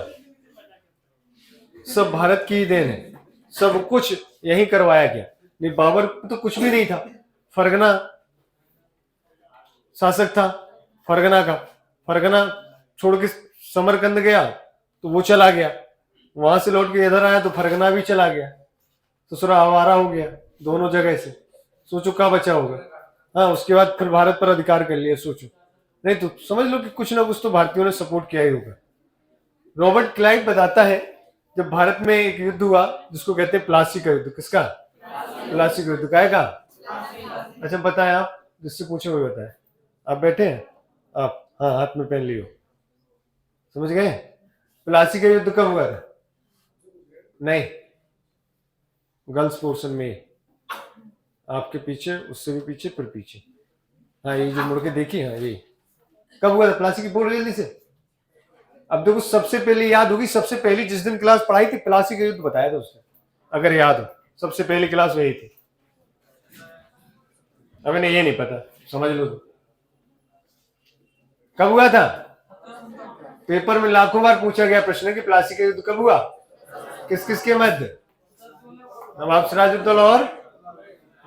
सब भारत की ही देन है, सब कुछ यही करवाया गया। नहीं बाबर तो कुछ भी नहीं था, फरगना शासक था, फरगना का, फरगना छोड़ के समरकंद गया तो वो चला गया, वहां से लौट के इधर आया तो फरगना भी चला गया, ससुरा आवारा हो गया दोनों जगह से। सोचो क्या बचा होगा। हाँ उसके बाद फिर भारत पर अधिकार कर लिया, सोचो। नहीं तो समझ लो कि कुछ ना कुछ तो भारतीयों ने सपोर्ट किया ही होगा। रॉबर्ट क्लाइव बताता है, जब भारत में एक युद्ध हुआ जिसको कहते हैं प्लासी का युद्ध। किसका? प्लासी का युद्ध। काय का? अच्छा बताएं आप, जिससे पूछे हुए बताएं। आप बैठे हैं आप? हाँ हाथ में पेन लियो, समझ गए? प्लासी का युद्ध कब हुआ था? नहीं, गर्ल्स पोर्शन में, आपके पीछे, उससे भी पीछे, फिर पीछे। हाँ ये जो मुड़ के देखी, हाँ यही। कब हुआ था प्लासी की? बोल जल्दी से। अब देखो सबसे पहले याद होगी, सबसे पहली जिस दिन क्लास पढ़ाई थी प्लासी का युद्ध बताया था उसने। अगर याद हो, सबसे पहली क्लास वही थी। अब इन्हें ये नहीं पता, समझ लो। कब हुआ था? पेपर में लाखों बार पूछा गया प्रश्न कि प्लासी का युद्ध कब हुआ, किस किस के मध्य? नवाब सिराजुद्दौला और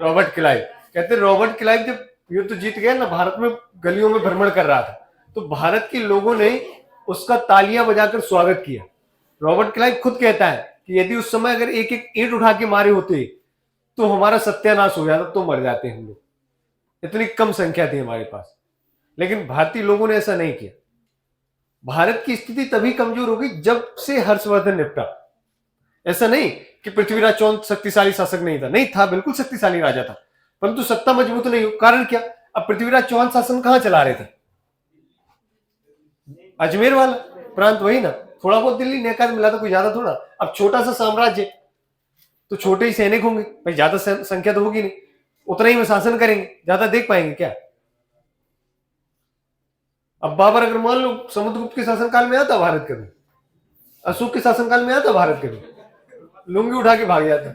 रॉबर्ट क्लाइव। कहते रॉबर्ट क्लाइव जब युद्ध जीत गया ना, भारत में गलियों में भ्रमण कर रहा था, तो भारत के लोगों ने उसका तालियां बजाकर स्वागत किया। रॉबर्ट क्लाइव खुद कहता है कि यदि उस समय अगर एक एक ईंट उठा के मारे होते तो हमारा सत्यानाश हो जाता, तो मर जाते हम लोग, इतनी कम संख्या थी हमारे पास। लेकिन भारतीय लोगों ने ऐसा नहीं किया। भारत की स्थिति तभी कमजोर हो गई जब से हर्षवर्धन निपटा। ऐसा नहीं कि पृथ्वीराज चौहान शक्तिशाली शासक नहीं था, नहीं था, बिल्कुल शक्तिशाली राजा था, परंतु सत्ता मजबूत नहीं हो। कारण क्या? अब पृथ्वीराज चौहान शासन कहां चला रहे थे? अजमेर वाला प्रांत, वही ना, थोड़ा बहुत दिल्ली नेका मिला था, कोई ज्यादा थोड़ा। अब छोटा सा साम्राज्य, तो छोटे ही सैनिक होंगे भाई, ज्यादा संख्या तो होगी नहीं, उतना ही में शासन करेंगे, ज्यादा देख पाएंगे क्या? अब बाबर अगर मान लो समुद्रगुप्त के शासनकाल में आता भारत कभी, अशोक के शासनकाल में आता भारत कभी, लुंगी उठा के भाग जाता,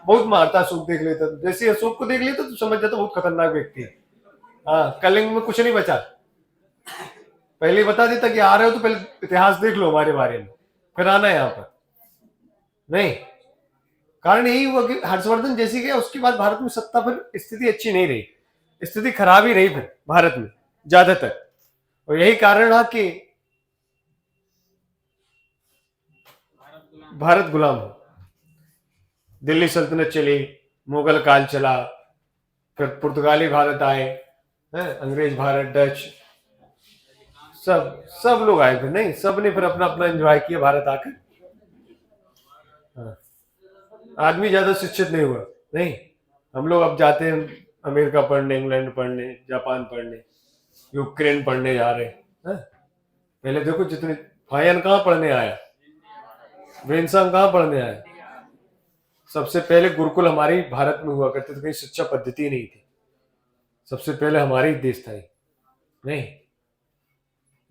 बहुत मारता अशोक देख लेता, जैसे अशोक को देख लेता तो समझ जाता बहुत खतरनाक व्यक्ति है। हाँ, कलिंग में कुछ नहीं बचा, पहले ही बता देता कि आ रहे हो तो पहले इतिहास देख लो हमारे बारे में, फिर आना यहाँ पर। नहीं, कारण यही हुआ कि हर्षवर्धन जैसी गया उसके बाद भारत में सत्ता पर स्थिति अच्छी नहीं रही, स्थिति खराब ही रही फिर भारत में ज्यादातर। और यही कारण रहा कि भारत गुलाम हो। दिल्ली सल्तनत चली, मुगल काल चला, फिर पुर्तगाली भारत आए, अंग्रेज भारत, डच, सब लोग आए फिर। नहीं, सब ने फिर अपना अपना एंजॉय किया भारत आकर। हाँ, आदमी ज्यादा शिक्षित नहीं हुआ। नहीं, हम लोग अब जाते हैं अमेरिका पढ़ने, इंग्लैंड पढ़ने, जापान पढ़ने, यूक्रेन पढ़ने जा रहे हैं। पहले देखो जितने, फायन कहाँ पढ़ने आया, वेंसांग कहाँ पढ़ने आया। सबसे पहले गुरुकुल हमारे भारत में हुआ करते थे, कहीं शिक्षा पद्धति नहीं थी, सबसे पहले हमारे ही देश था। नहीं,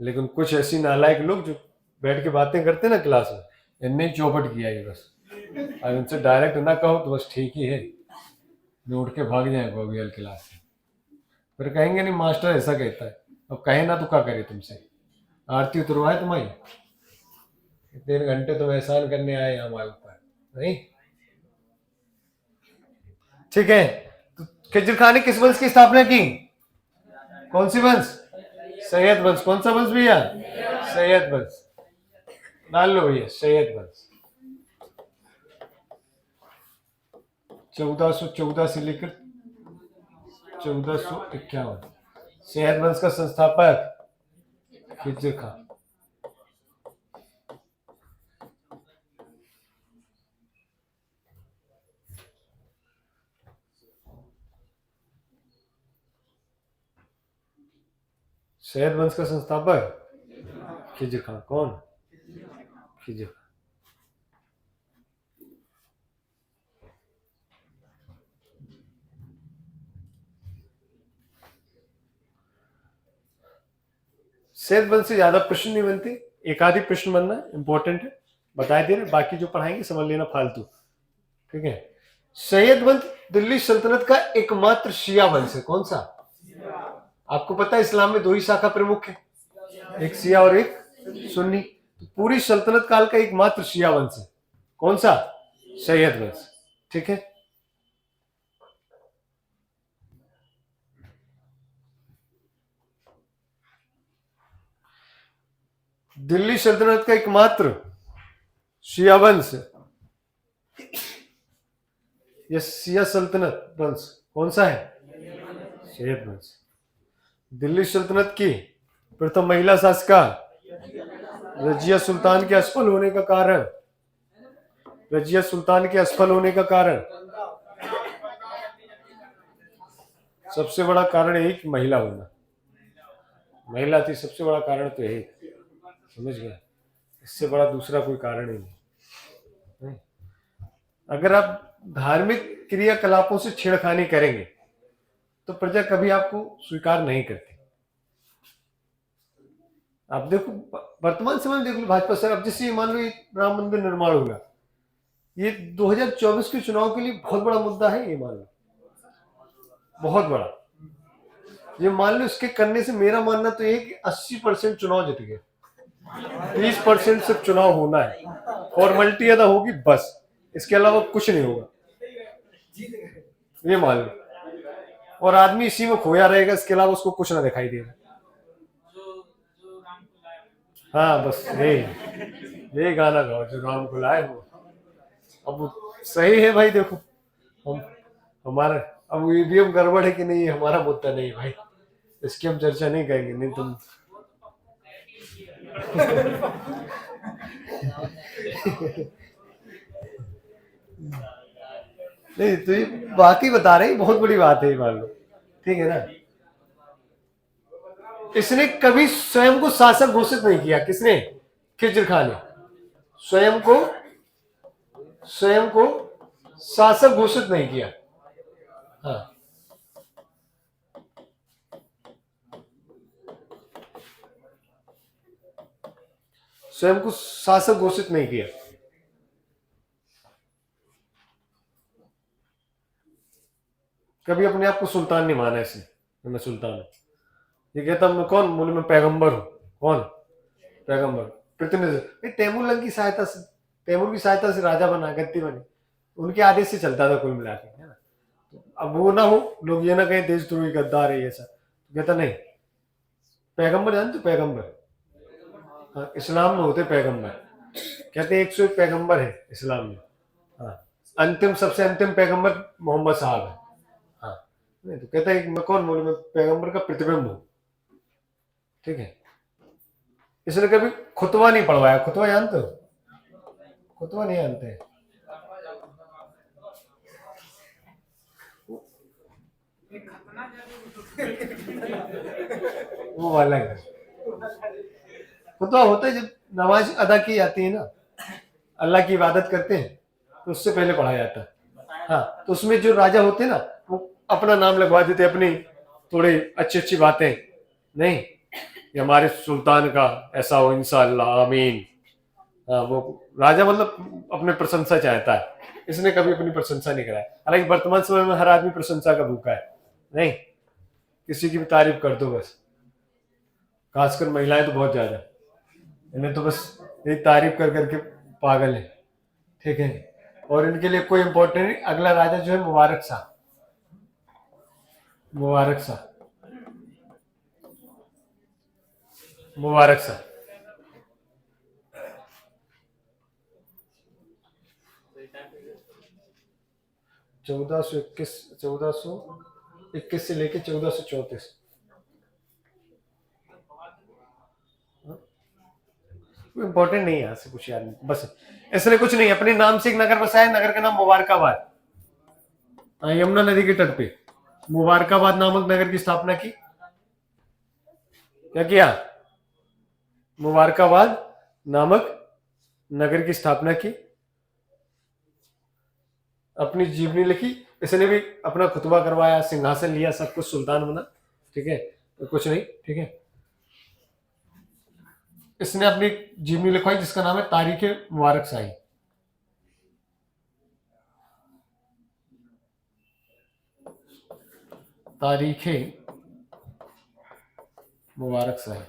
लेकिन कुछ ऐसी नालायक लोग जो बैठ के बातें करते ना क्लास में, इनने चौपट किया ये बस। अब इनसे डायरेक्ट ना कहो तो बस ठीक ही है, उठ के भाग जाए गोवियल क्लास से, फिर कहेंगे नहीं मास्टर ऐसा कहता है। अब कहे ना तो क्या करे तुमसे, आरती उतरवाए तुम्हारी, 3 घंटे तुम एहसान करने आए हमारे ऊपर। नहीं, ठीक है। तो खिजर खान ने किस वंश की स्थापना की? कौन सी वंश? सैयद वंश। कौन सा वंश भैया? सैयद वंश। डाल लो भैया, सैयद वंश। 1414 से लेकर 1451। सैयद वंश का संस्थापक खिजर खान। सैयद वंश का संस्थापक खिजर खान। कौन? खिजर खान। सैयद वंश से ज्यादा प्रश्न नहीं बनते, एक आधी प्रश्न बनना इंपॉर्टेंट है, बताए दे रहे, बाकी जो पढ़ाएंगे समझ लेना फालतू। ठीक है। सैयद वंश दिल्ली सल्तनत का एकमात्र शिया वंश है। कौन सा? आपको पता है इस्लाम में 2 ही शाखा प्रमुख है, एक शिया और एक सुन्नी। तो पूरी सल्तनत काल का एकमात्र शिया वंश है। कौन सा? सैयद वंश। ठीक है। दिल्ली सल्तनत का एकमात्र शिया वंश या शिया सल्तनत वंश कौन सा है? सैयद वंश। दिल्ली सल्तनत की प्रथम महिला शासिका रजिया सुल्तान के असफल होने का कारण, रजिया सुल्तान के असफल होने का कारण, सबसे बड़ा कारण यही कि महिला होना, महिला थी, सबसे बड़ा कारण तो यही, समझ गया? इससे बड़ा दूसरा कोई कारण ही नहीं। अगर आप धार्मिक क्रियाकलापों से छेड़खानी करेंगे तो प्रजा कभी आपको स्वीकार नहीं करती। आप देखो वर्तमान समय में देख लो भाजपा सर, अब जैसे मान लो राम मंदिर निर्माण होगा, ये 2024 के चुनाव के लिए बहुत बड़ा मुद्दा है, ये मान लो, बहुत बड़ा। ये मान लो इसके करने से मेरा मानना तो ये कि 80% चुनाव जीत गए, 20% सिर्फ चुनाव होना है, फॉर्मेलिटी अदा होगी बस, इसके अलावा कुछ नहीं होगा, ये मान लो। और आदमी इसी में खोया रहेगा, इसके अलावा उसको कुछ ना दिखाई देगा। हाँ बस यही गाना गाओ, जो राम को लाए हो। अब सही है भाई, देखो हम हमारा अब ईवीएम गड़बड़ है कि नहीं, हमारा मुद्दा नहीं भाई, इसकी हम चर्चा नहीं करेंगे, नहीं तुम नहीं तो ये बात ही बता रहे, बहुत बड़ी बात है ये, मान लो, ठीक है ना। इसने कभी स्वयं को शासक घोषित नहीं किया, किसने? खिज्र खान ने स्वयं को शासक घोषित नहीं किया। हाँ, स्वयं को शासक घोषित नहीं किया। कभी अपने आप को सुल्तान नहीं माना इसने, मैं सुल्तान हूं, ये कहता मैं कौन, बोले मैं पैगंबर हूं। कौन? पैगंबर, प्रतिनिधि। तैमूर की सहायता से, तैमूर की सहायता से राजा बना, गद्दी बनी, उनके आदेश से चलता था कुल मिला के, है ना। तो अब वो ना हो, लोग ये ना कहें देशद्रोही गद्दार है, ये सब। तो कहता नहीं, पैगंबर जानते हो, पैगंबर, हाँ, इस्लाम में होते पैगंबर, कहते 101 पैगंबर है इस्लाम में। हाँ, अंतिम, सबसे अंतिम पैगंबर मोहम्मद साहब है। हाँ, नहीं तो कहता है मैं कौन, बोले मैं पैगंबर का प्रतिबिंब हूँ, ठीक है। इसने कभी खुतवा नहीं पढ़वाया, खुतवा जानते हो? खुतवा नहीं जानते, वो अलग है। खुतवा होता है जब नमाज अदा की जाती है ना, अल्लाह की इबादत करते हैं, तो उससे पहले पढ़ा जाता है। हाँ, तो उसमें जो राजा होते हैं ना, वो अपना नाम लगवा देते, अपनी थोड़ी अच्छी अच्छी बातें, नहीं ये हमारे सुल्तान का ऐसा हो इंशाअल्लाह आमीन। हाँ, वो राजा मतलब अपने प्रशंसा चाहता है, इसने कभी अपनी प्रशंसा नहीं कराया। हालांकि वर्तमान समय में हर आदमी प्रशंसा का भूखा है, नहीं किसी की भी तारीफ कर दो बस, खासकर महिलाएं तो बहुत ज्यादा, इन्हें तो बस यही तारीफ कर करके पागल है, ठीक है। और इनके लिए कोई इंपॉर्टेंट नहीं। अगला राजा जो है मुबारक शाह, मुबारक शाह, मुबारक शाह। 1421, 1421 से लेके 1434। इंपॉर्टेंट नहीं है, यहाँ से कुछ याद नहीं, बस इसलिए कुछ नहीं। अपने नाम से एक नगर बसाया, नगर का नाम मुबारकाबाद, यमुना नदी के तट पे मुबारकाबाद नामक नगर की स्थापना की। क्या किया? मुबारकाबाद नामक नगर की स्थापना की, अपनी जीवनी लिखी, इसने भी अपना खुतबा करवाया, सिंहासन लिया, सब कुछ, सुल्तान बना, ठीक है। तो कुछ नहीं, ठीक है। इसने अपनी जीवनी लिखवाई जिसका नाम है तारीख मुबारक शाही। तारीख मुबारक शाही।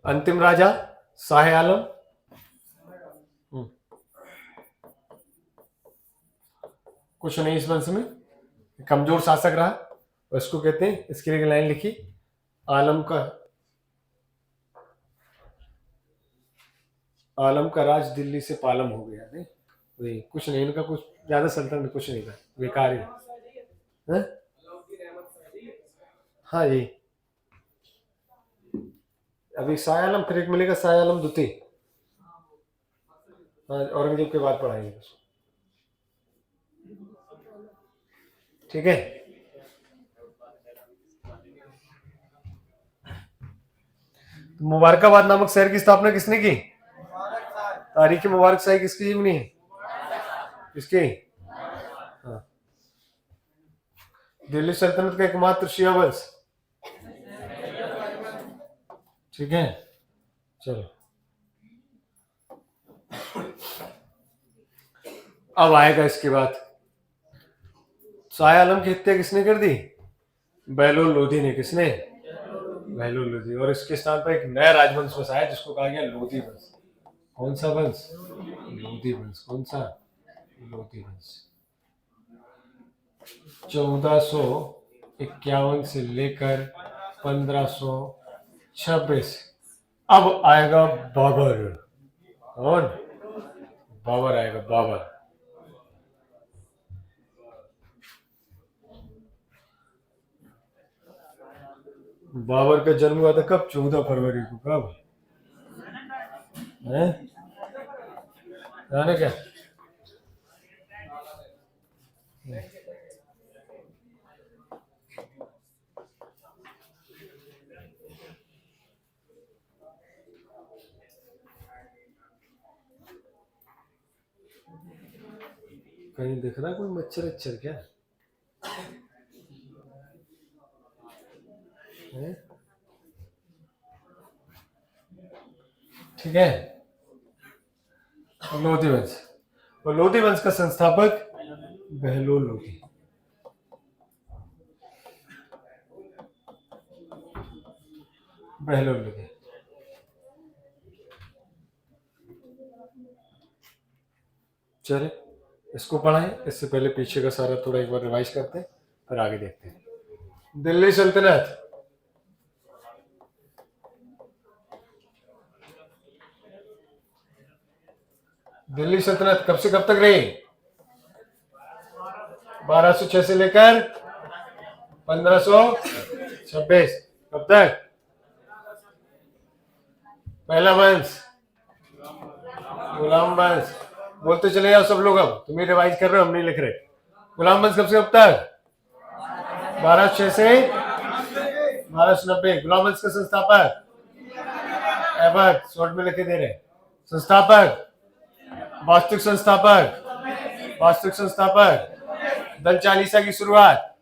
अंतिम राजा शाह आलम, कुछ नहीं इस वंश में, कमजोर शासक रहा, उसको कहते हैं, इसके लिए लाइन लिखी, आलम का राज दिल्ली से पालम हो गया। नहीं वही, कुछ नहीं, इनका कुछ ज्यादा सल्तनत कुछ नहीं था, बेकार ही है? हाँ यही, अभी शाह आलम, फिर एक मिलेगा शाह आलम द्वितीय, हाँ औरंगजेब के बाद पढ़ाएंगे, ठीक है। मुबारकाबाद नामक शहर की स्थापना किसने की? तारीख मुबारक शाही किसकी जीवनी है? किसकी? हाँ, दिल्ली सल्तनत का एकमात्र शिया वंश। ठीक है, चलो अब आएगा इसके बाद, शाह आलम की हत्या किसने कर दी? बहलोल लोधी ने। किसने? बहलोल लोधी। और इसके स्थान पर एक नया राजवंश बसाया जिसको कहा गया लोधी वंश। कौन सा वंश? लोधी वंश। कौन सा? लोधी वंश। 1451 से लेकर 1526। अब आएगा बाबर। कौन? बाबर आएगा, बाबर। बाबर का जन्म हुआ था कब? 14 फरवरी को। कब है जाने क्या? कहीं दिख रहा कोई मच्छर अच्छर क्या है? ठीक है, लोधी वंश। और लोधी वंश का संस्थापक बहलोल लोधी। बहलोल लोधी। चले इसको पढ़ाएं, इससे पहले पीछे का सारा थोड़ा एक बार रिवाइज करते हैं, फिर आगे देखते हैं। दिल्ली सल्तनत दिल्ली सल्तनत कब से कब तक रही? 1206 से लेकर 1526। कब तक? पहला वंश गुलाम वंश। बोलते चले जाओ सब लोग, अब तुम ही रिवाइज कर रहे हो, हम नहीं लिख रहे। गुलाम वंश कब से कब तक? 1206 से 1290। गुलाम वंश का संस्थापक ऐबक, शॉर्ट में लिखे दे रहे। संस्थापक, वास्तविक संस्थापक, वास्तविक संस्थापक। दल चालीसा की शुरुआत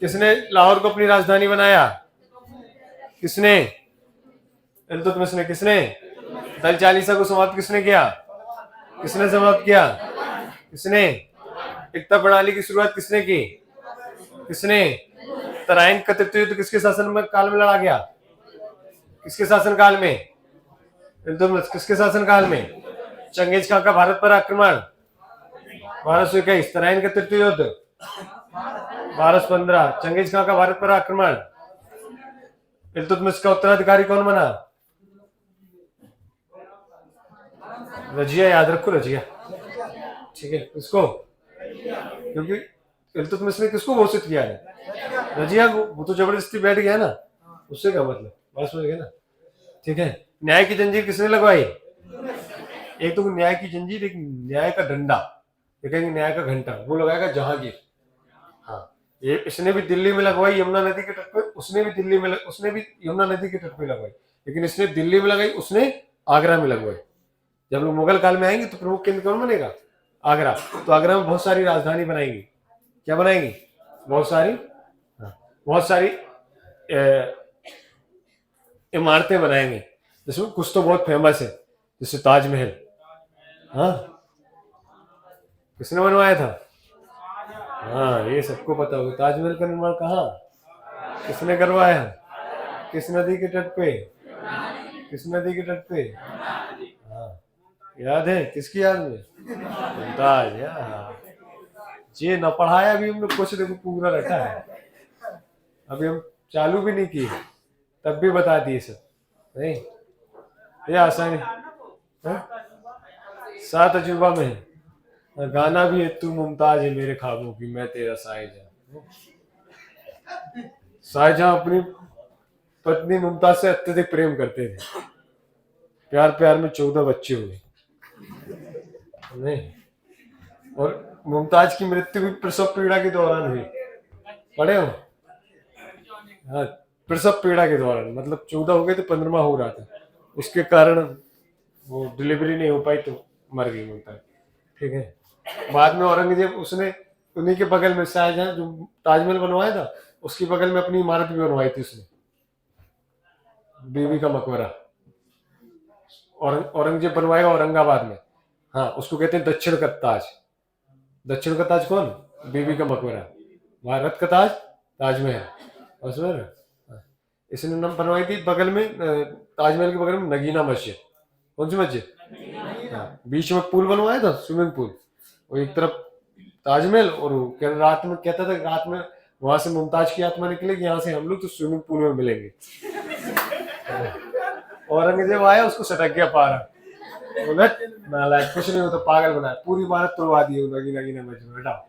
किसने लाहौर को अपनी राजधानी बनाया? किसने? इल्तुतमिश ने। किसने? दल चालीसा को समाप्त किसने किया? किसने समाप्त किया? किसने? एकता प्रणाली की शुरुआत किसने की? किसने? तराइन का तृतीय युद्ध किसके शासन में काल में लड़ा गया? किसके शासन काल में? इल्तुतमिश। किसके शासन काल में? चंगेज खां का भारत पर आक्रमण 1221। तराइन का तृतीय युद्ध 1215। चंगेज खां का भारत पर आक्रमण। इल्तुतमिश का उत्तराधिकारी कौन बना? रजिया, याद रखो रजिया। ठीक है, इसको क्योंकि इल्तुतमिश ने किसको घोषित किया है? रजिया को। वो तो जबरदस्ती बैठ गया ना, उससे क्या मतलब, बात समझ गए ना? ठीक है, न्याय की जंजीर किसने लगवाई? एक तो न्याय की जंजीर, एक न्याय का डंडा, एक न्याय का घंटा, वो लगाएगा जहांगीर। हाँ, ये इसने भी दिल्ली में लगवाई यमुना नदी के तट पे, उसने भी यमुना नदी के तट पे लगवाई, लेकिन इसने दिल्ली में लगाई, उसने आगरा में लगवाई। जब लोग मुगल काल में आएंगे तो प्रमुख केंद्र कौन बनेगा? आगरा। तो आगरा में बहुत सारी राजधानी बनाएंगी। क्या बनाएंगी? बहुत सारी, बहुत सारी इमारतें बनाएंगे, जिसमें कुछ तो बहुत फेमस है, जैसे ताजमहल। हाँ, किसने बनवाया था? हाँ, ये सबको पता होगा। ताजमहल का निर्माण कहाँ, किसने करवाया? किस नदी के तट पे? किस नदी के तट पे? हाँ, याद है? किसकी याद में? मुमताज। ये न पढ़ाया भी हमने कुछ, देखो पूरा रखा है, अभी हम चालू भी नहीं किए, तब भी बता दिए सब। नहीं, ये आसानी है? 7 अजूबा में है। गाना भी है, तू मुमताज है मेरे ख्वाबों की, मैं तेरा शाहजहां। शाहजहां अपनी पत्नी मुमताज से अत्यधिक प्रेम करते थे। प्यार प्यार में 14 बच्चे हुए। नहीं, और मुमताज की मृत्यु भी प्रसव पीड़ा के दौरान हुई। पढ़े हो? हाँ, प्रसव पीड़ा के दौरान, मतलब 14 हो गए तो 15वां हो रहा था, उसके कारण वो डिलीवरी नहीं हो पाई तो मर गई मुमताज। ठीक है, बाद में औरंगजेब उसने उन्हीं के बगल में शाहजहां जो ताजमहल बनवाया था उसकी बगल में अपनी इमारत भी बनवाई थी उसने, बीबी का मकबरा। औरंगजेब बनवाएगा औरंगाबाद में। हाँ, उसको कहते हैं दक्षिण का ताज। दक्षिण का ताज कौन? बीबी का मकबरा। भारत का ताज ताजमहल। उसमें इसने नाम बनवाई थी बगल में ताजमहल के बगल में नगीना मस्जिद। कौन सी मस्जिद? हाँ, बीच में पूल बनवाया था, स्विमिंग पूल। और एक तरफ ताजमहल, और रात में कहता था रात में वहां से मुमताज की आत्मा निकलेगी, यहाँ से हम लोग तो स्विमिंग पूल में मिलेंगे। औरंगजेब आया, उसको सटक गया पारा। बोला नालायक, कुछ नहीं होता, पागल बनाया, पूरी इमारत तोड़वा दी नगीना नगीना मस्जिद। हटाओ,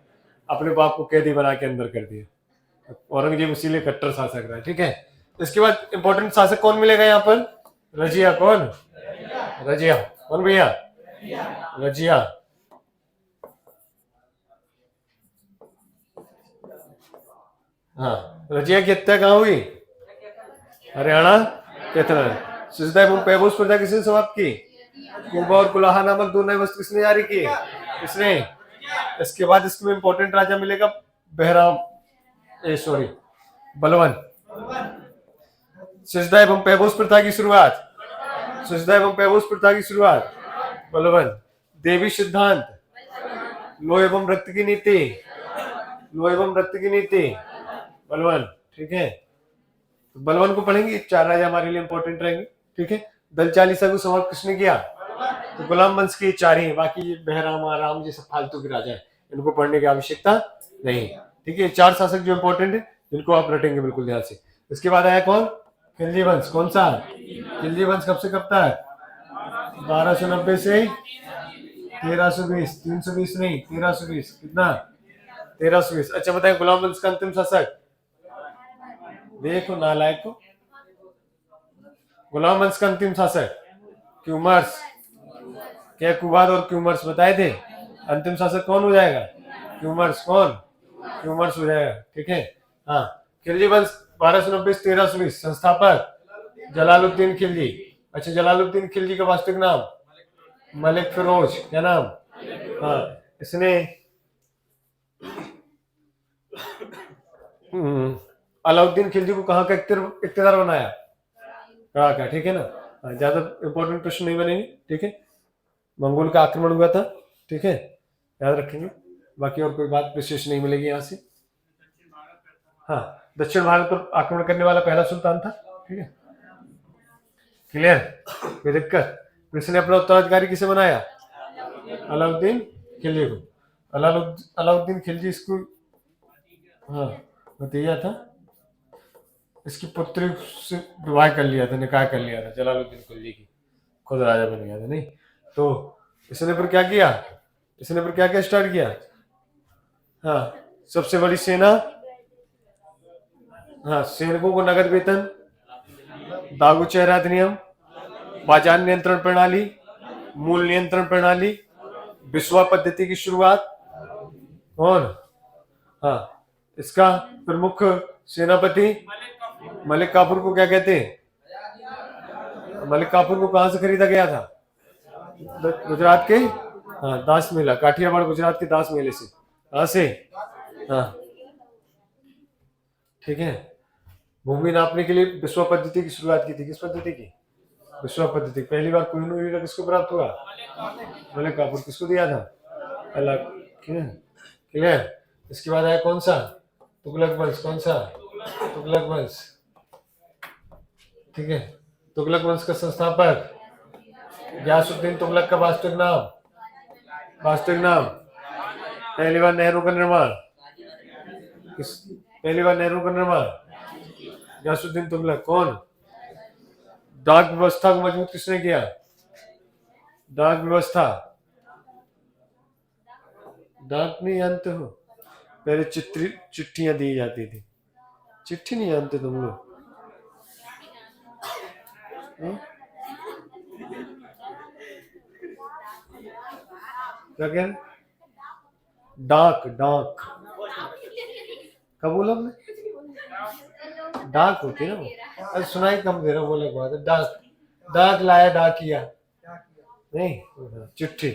अपने बाप को कैदी बना के अंदर कर दिया। औरंगजेब इसीलिए कट्टर शासक रहा। ठीक है, इसके बाद इंपॉर्टेंट शासक कौन मिलेगा यहाँ पर? रजिया। कौन? रजिया। कौन भैया? रजिया। हाँ, रजिया की हत्या कहाँ हुई? हरियाणा कितना? सिजदा एवं पैबोस प्रजा किसने समाप्त की? कुबा और कुलाहा नामक दो नए वस्त्र किसने जारी किए? किसने? इसके बाद इसमें इंपॉर्टेंट राजा मिलेगा बहराम, सॉरी, बलवन। सिजदा एवं पैबोस प्रथा की शुरुआत, सिजदा एवं पैबोस प्रथा की शुरुआत बलवन। देवी सिद्धांत, लो एवं रक्त की नीति, लो एवं रक्त की नीति बलवन। ठीक है, तो बलवन को पढ़ेंगे, चार राजा हमारे लिए इंपॉर्टेंट रहेंगे। ठीक है, दल चालीसा को समाप्त किसने किया? तो गुलाम वंश के चार ही, बाकी ये बहराम आराम जैसे फालतू के राजा है, इनको पढ़ने की आवश्यकता नहीं। ठीक है, चार शासक जो इंपॉर्टेंट है जिनको आप रटेंगे बिल्कुल ध्यान से। इसके बाद आया कौन? खिलजी वंश। कौन सा? खिलजी वंश कब से कब तक? 1290 से 1320। 320 नहीं, 1320। कितना? 1320। अच्छा बताए गुलाम वंश का अंतिम शासक? देखो नालायक को, गुलाम वंश का अंतिम शासक क्यूमर्स। क्या कुबाद और क्यूमर्स बताए थे? अंतिम शासक कौन हो जाएगा? क्यूमर्स। कौन? क्यूमर्स हो जाएगा। ठीक है, हाँ। खिलजी वंश 1290 से 1320। संस्थापक जलालुद्दीन खिलजी। अच्छा, जलालुद्दीन खिलजी का वास्तविक नाम? मलिक फिरोज। क्या नाम? हाँ, इसने अलाउद्दीन खिलजी को कहाँ का इख्तियार बनाया? का। ठीक है ना, ज्यादा इंपॉर्टेंट प्रश्न नहीं बनेंगे। ठीक है, मंगोल का आक्रमण हुआ था। ठीक है, याद रखेंगे। बाकी और कोई बात विशेष नहीं मिलेगी यहाँ से। हाँ, दक्षिण भारत पर आक्रमण करने वाला पहला सुल्तान था। ठीक है, क्लियर? कोई दिक्कत? किसने अपना उत्तराधिकारी किसे बनाया? अलाउद्दीन खिलजी को। अलाउद्दीन खिलजी इसको, हाँ, भतीजा था। इसकी पुत्री से विवाह कर लिया था, निकाह कर लिया था जलालुद्दीन खिलजी की, खुद राजा बन गया था। नहीं तो इसने फिर क्या किया? इसने फिर क्या क्या स्टार्ट किया? हाँ, सबसे बड़ी सेना, हाँ, सैनिकों को नगद वेतन, दागू चेहरा अधिनियम, बाजार नियंत्रण प्रणाली, मूल नियंत्रण प्रणाली, बिस्वा पद्धति की शुरुआत। और हाँ, इसका प्रमुख सेनापति मलिक काफूर को क्या कहते हैं? मलिक काफूर को कहां से खरीदा गया था? गुजरात के, हाँ, दास मेला, काठियावाड़ गुजरात के दास मेले से। कहां से? हाँ, ठीक है। भूमि नापने के लिए विश्व पद्धति की शुरुआत की थी। किस पद्धति की? विश्व पद्धति। पहली बार कोहिनूर हीरा किसको प्राप्त हुआ? मलिक काफूर। किसको दिया था? अलग। क्लियर? इसके बाद आया कौन सा? तुगलक वंश। कौन सा? तुगलक वंश। ठीक है, तुगलक वंश का संस्थापक गयासुद्दीन तुगलक का वास्तविक नाम? वास्तविक नाम? पहली बार नेहरू का निर्माण, पहली बार नेहरू का निर्माण गयासुद्दीन तुगलक। कौन? डाक व्यवस्था को मजबूत किसने किया? डाक व्यवस्था, डाक नहीं जानते हो? पहले चिट्ठियां दी जाती थी। चिट्ठी नहीं जानते तुम लोग? क्या कह रहे? डाक, डाक कब बोला हमने? डाक होती है ना वो। अरे सुनाई कम दे रहा, बोले बात है। डाक, डाक लाया, डाक किया नहीं, चिट्ठी।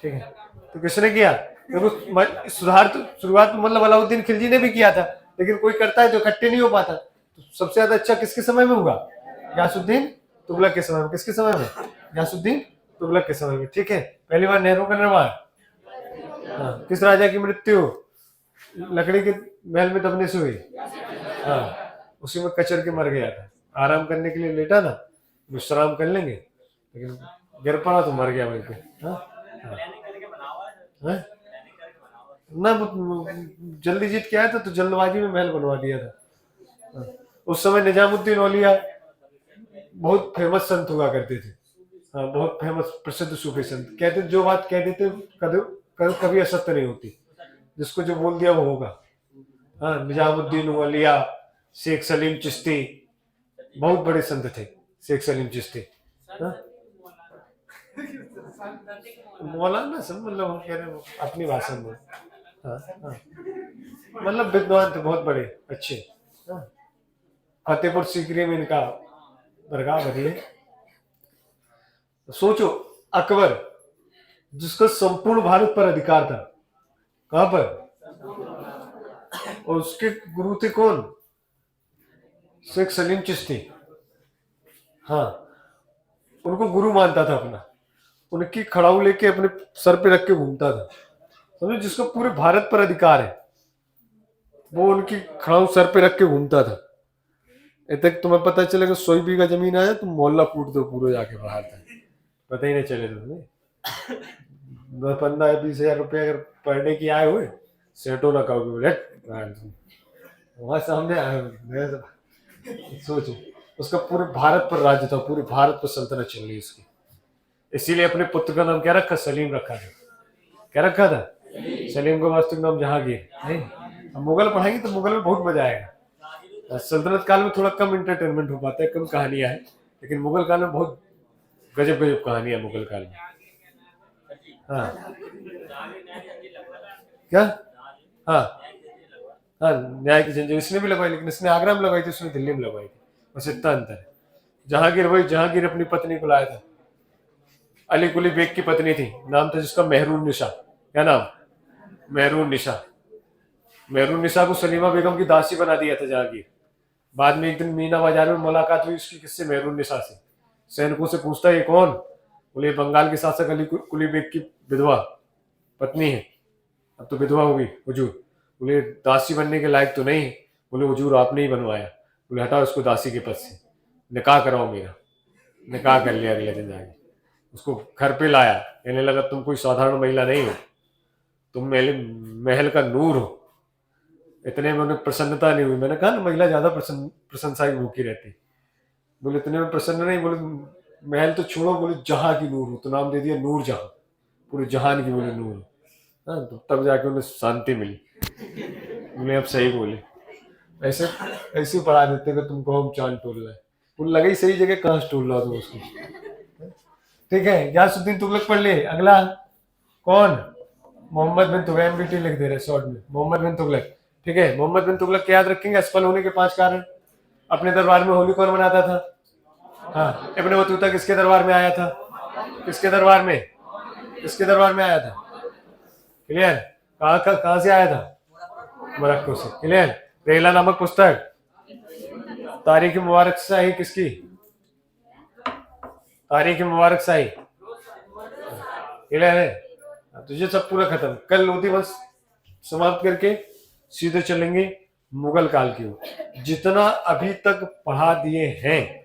ठीक है, तो किसने किया? देखो सुधार तो शुरुआत तो मतलब अलाउद्दीन खिलजी ने भी किया था, लेकिन कोई करता है तो इकट्ठे नहीं हो पाता। तो सबसे ज्यादा अच्छा किसके समय में हुआ? गयासुद्दीन तुगलक के समय में। किसके समय में? गयासुद्दीन तुगलक के समय में। ठीक है, पहली बार नहरों का निर्माण। हाँ, किस राजा की मृत्यु लकड़ी के महल में दबने से हुई? हाँ, उसी में कचर के मर गया था। आराम करने के लिए लेटा था, विश्राम कर लेंगे, लेकिन गिर पड़ा तो मर गया वहीं पे। हाँ? हाँ। हाँ? ना जल्दी जीत के आया था तो जल्दबाजी में महल बनवा दिया था। हाँ। उस समय निजामुद्दीन औलिया बहुत फेमस संत हुआ करते थे। हाँ, बहुत फेमस प्रसिद्ध सूफी संत। कहते जो बात कह देते कभी असत्य नहीं होती, जिसको जो बोल दिया वो होगा। हाँ, निजामुद्दीन औलिया, शेख सलीम चिश्ती, बहुत बड़े संत थे शेख सलीम चिश्ती। हाँ? मौलाना सब मतलब हम कह रहे हैं अपनी भाषा में। हाँ, हाँ। मतलब विद्वान थे बहुत बड़े अच्छे। हाँ। फतेहपुर सीकरी में इनका दरगाह बनी है। सोचो, अकबर जिसका संपूर्ण भारत पर अधिकार था, कहां पर? और उसके गुरु थे कौन? शेख सलीम चिश्ती। हाँ, उनको गुरु मानता था अपना। उनकी खड़ाऊ लेके अपने सर पे रख के घूमता था। समझो, जिसको पूरे भारत पर अधिकार है, वो उनकी खड़ाऊ सर पे रख के घूमता था। तक तुम्हें पता चलेगा 100 बीघा जमीन आया तुम मोहल्ला कूट दो पूरे जाके बाहर था, पता ही नहीं चले तुम्हें। 15-20 हजार रुपये अगर पर डे की आए हुए, सेटो ना कहोगे बोले वहां सामने आए हुए। सोचो, उसका पूरे भारत पर राज्य था, पूरे भारत पर सल्तनत चल रही उसकी। इसीलिए अपने पुत्र का नाम क्या रखा? सलीम रखा था। क्या रखा था? सलीम का वास्तविक नाम जहांगीर। नहीं, अब मुगल पढ़ाएंगे तो मुगल में बहुत मजा आएगा। सल्तनत काल में थोड़ा कम इंटरटेनमेंट हो पाता है, कम कहानियां हैं, लेकिन मुगल काल में बहुत गजब गजब कहानियां मुगल काल में। हाँ, क्या? हाँ, हाँ, न्याय की जंजीर इसने भी लगवाई, लेकिन इसने आगरा में लगवाई थी, उसने दिल्ली में लगवाई थी, बस इतना अंतर है। जहांगीर, वही जहांगीर अपनी पत्नी को लाया था। अली कुली बेग की पत्नी थी, नाम था जिसका मेहरून निशा। क्या नाम? मेहरून निशा। मेहरून निशा को सलीमा बेगम की दासी बना दिया था जहांगीर। बाद में एक दिन मीना बाजार में मुलाकात हुई उसकी किससे? मेहरून निशा से। सैनिकों से पूछता है ये कौन? बोले बंगाल के शासक अली कुली बेग की विधवा पत्नी है, अब तो विधवा होगी हुजूर। बोले दासी बनने के लायक तो नहीं। बोले हुजूर आपने ही बनवाया। बोले हटाओ इसको दासी के पद से, निकाह कराओ मेरा। निकाह कर लिया अगले दिन जाके, उसको घर पे लाया। कहने लगा तुम कोई साधारण महिला नहीं हो, तुम महल का नूर हो। इतने में उन्हें प्रसन्नता नहीं हुई। मैंने कहा ना, महिला ज्यादा प्रशंसा की भूखी रहती। बोले इतने में प्रसन्न नहीं, बोले महल तो छोड़ो, बोले जहां की नूर हो, तो नाम दे दिया नूर जहां, पूरे जहान की बोले नूर। हाँ, तो तब जाके उन्हें शांति मिली। बोले अब सही बोले। ऐसे ऐसे पढ़ा देते कि तुमको हम चांद टोल रहे, तुम लगे ही सही जगह, कहाँ से टोल रहा तुम उसको। ठीक है, गयासुद्दीन तुगलक पढ़ ले। अगला कौन? मोहम्मद बिन तुगलक। एमबीटी लिख दे रहे शॉर्ट में, मोहम्मद बिन तुगलक। ठीक है, मोहम्मद बिन तुगलक के याद रखेंगे असफल होने के 5 कारण। अपने दरबार में होली कौन मनाता था? हाँ, इब्ने बतूता किसके दरबार में आया था? किसके दरबार में? किसके दरबार में आया था? क्लियर? कहाँ से आया था? मोरक्को से। क्लियर? रेला नामक पुस्तक तारीख मुबारक शाही किसकी? तारीख मुबारक शाही। क्लियर है? तो ये सब पूरा खत्म। कल लोधी वंश समाप्त करके सीधे चलेंगे मुगल काल की ओर। जितना अभी तक पढ़ा दिए हैं,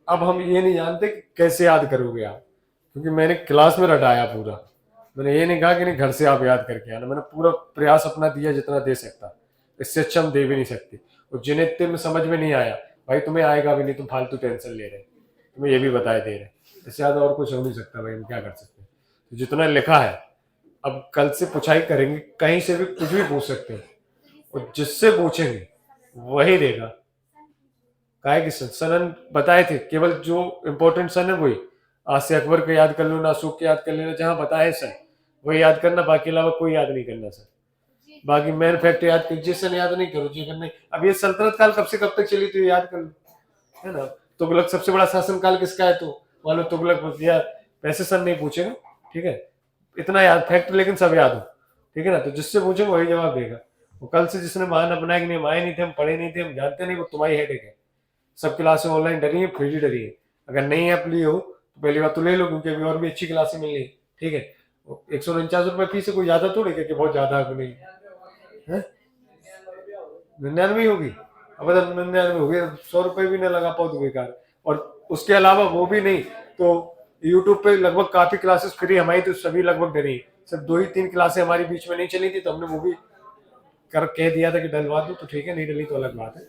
अब हम ये नहीं जानते कि कैसे याद करोगे आप, क्योंकि मैंने क्लास में रटाया पूरा। मैंने ये नहीं कहा कि नहीं घर से आप याद करके आना, मैंने पूरा प्रयास अपना दिया जितना दे सकता। इससे अच्छा हम दे भी नहीं सकते। और जिन्हें इतने में समझ में नहीं आया, भाई तुम्हें आएगा भी नहीं, तुम फालतू टेंशन ले रहे, तुम्हें ये भी बताए दे रहे। इससे ज्यादा और कुछ हो नहीं सकता भाई, हम क्या कर सकते हैं। तो जितना लिखा है, अब कल से पुछाई करेंगे, कहीं से भी कुछ भी पूछ सकते हैं, और जिससे पूछेंगे वही देगा। काहे कि सनन बताए थे, केवल जो इम्पोर्टेंट सन है वही। आज से अकबर को याद कर लो, अशोक को याद कर लेना, जहां बताए सन वही याद करना, बाकी अलावा कोई याद नहीं करना सर। बाकी मेन फैक्ट याद कीजिए, सन याद नहीं करो जी करने। अब ये सल्तनत काल कब से कब तक चली, तो ये याद कर लो, है ना। तुगलक सबसे बड़ा शासन काल किसका है, तो मान लो तुगलक या वैसे सन नहीं पूछेगा, ठीक है। इतना याद फैक्ट लेकिन सब याद हो, ठीक है ना। तो जिससे पूछेंगे वही जवाब देगा। वो कल से जिसने मान अपनाया कि नहीं, हम आए नहीं थे, हम पढ़े नहीं थे, हम जानते नहीं, वो तुम्हारी हेडेक है। सब क्लासें ऑनलाइन डरी है, फिर भी डरी है। अगर नहीं आप ली हो तो पहली बात तो ले लो, क्योंकि अभी और भी अच्छी क्लासें मिल रही है, ठीक है। 149 रुपये फीस है, कोई ज्यादा थोड़ी कि बहुत ज्यादा है, नहीं है। 99 होगी, अब अगर 99 होगी, 100 रुपये भी ना लगा पाओ तो बेकार। और उसके अलावा वो भी नहीं तो यूट्यूब पे लगभग काफी क्लासेस फ्री हमारी तो सभी लगभग डरी। सिर्फ 2 ही 3 क्लासें हमारी बीच में नहीं चली थी, तो हमने वो भी कर कह दिया था कि डलवा दो, तो ठीक है, नहीं डली तो अलग बात है।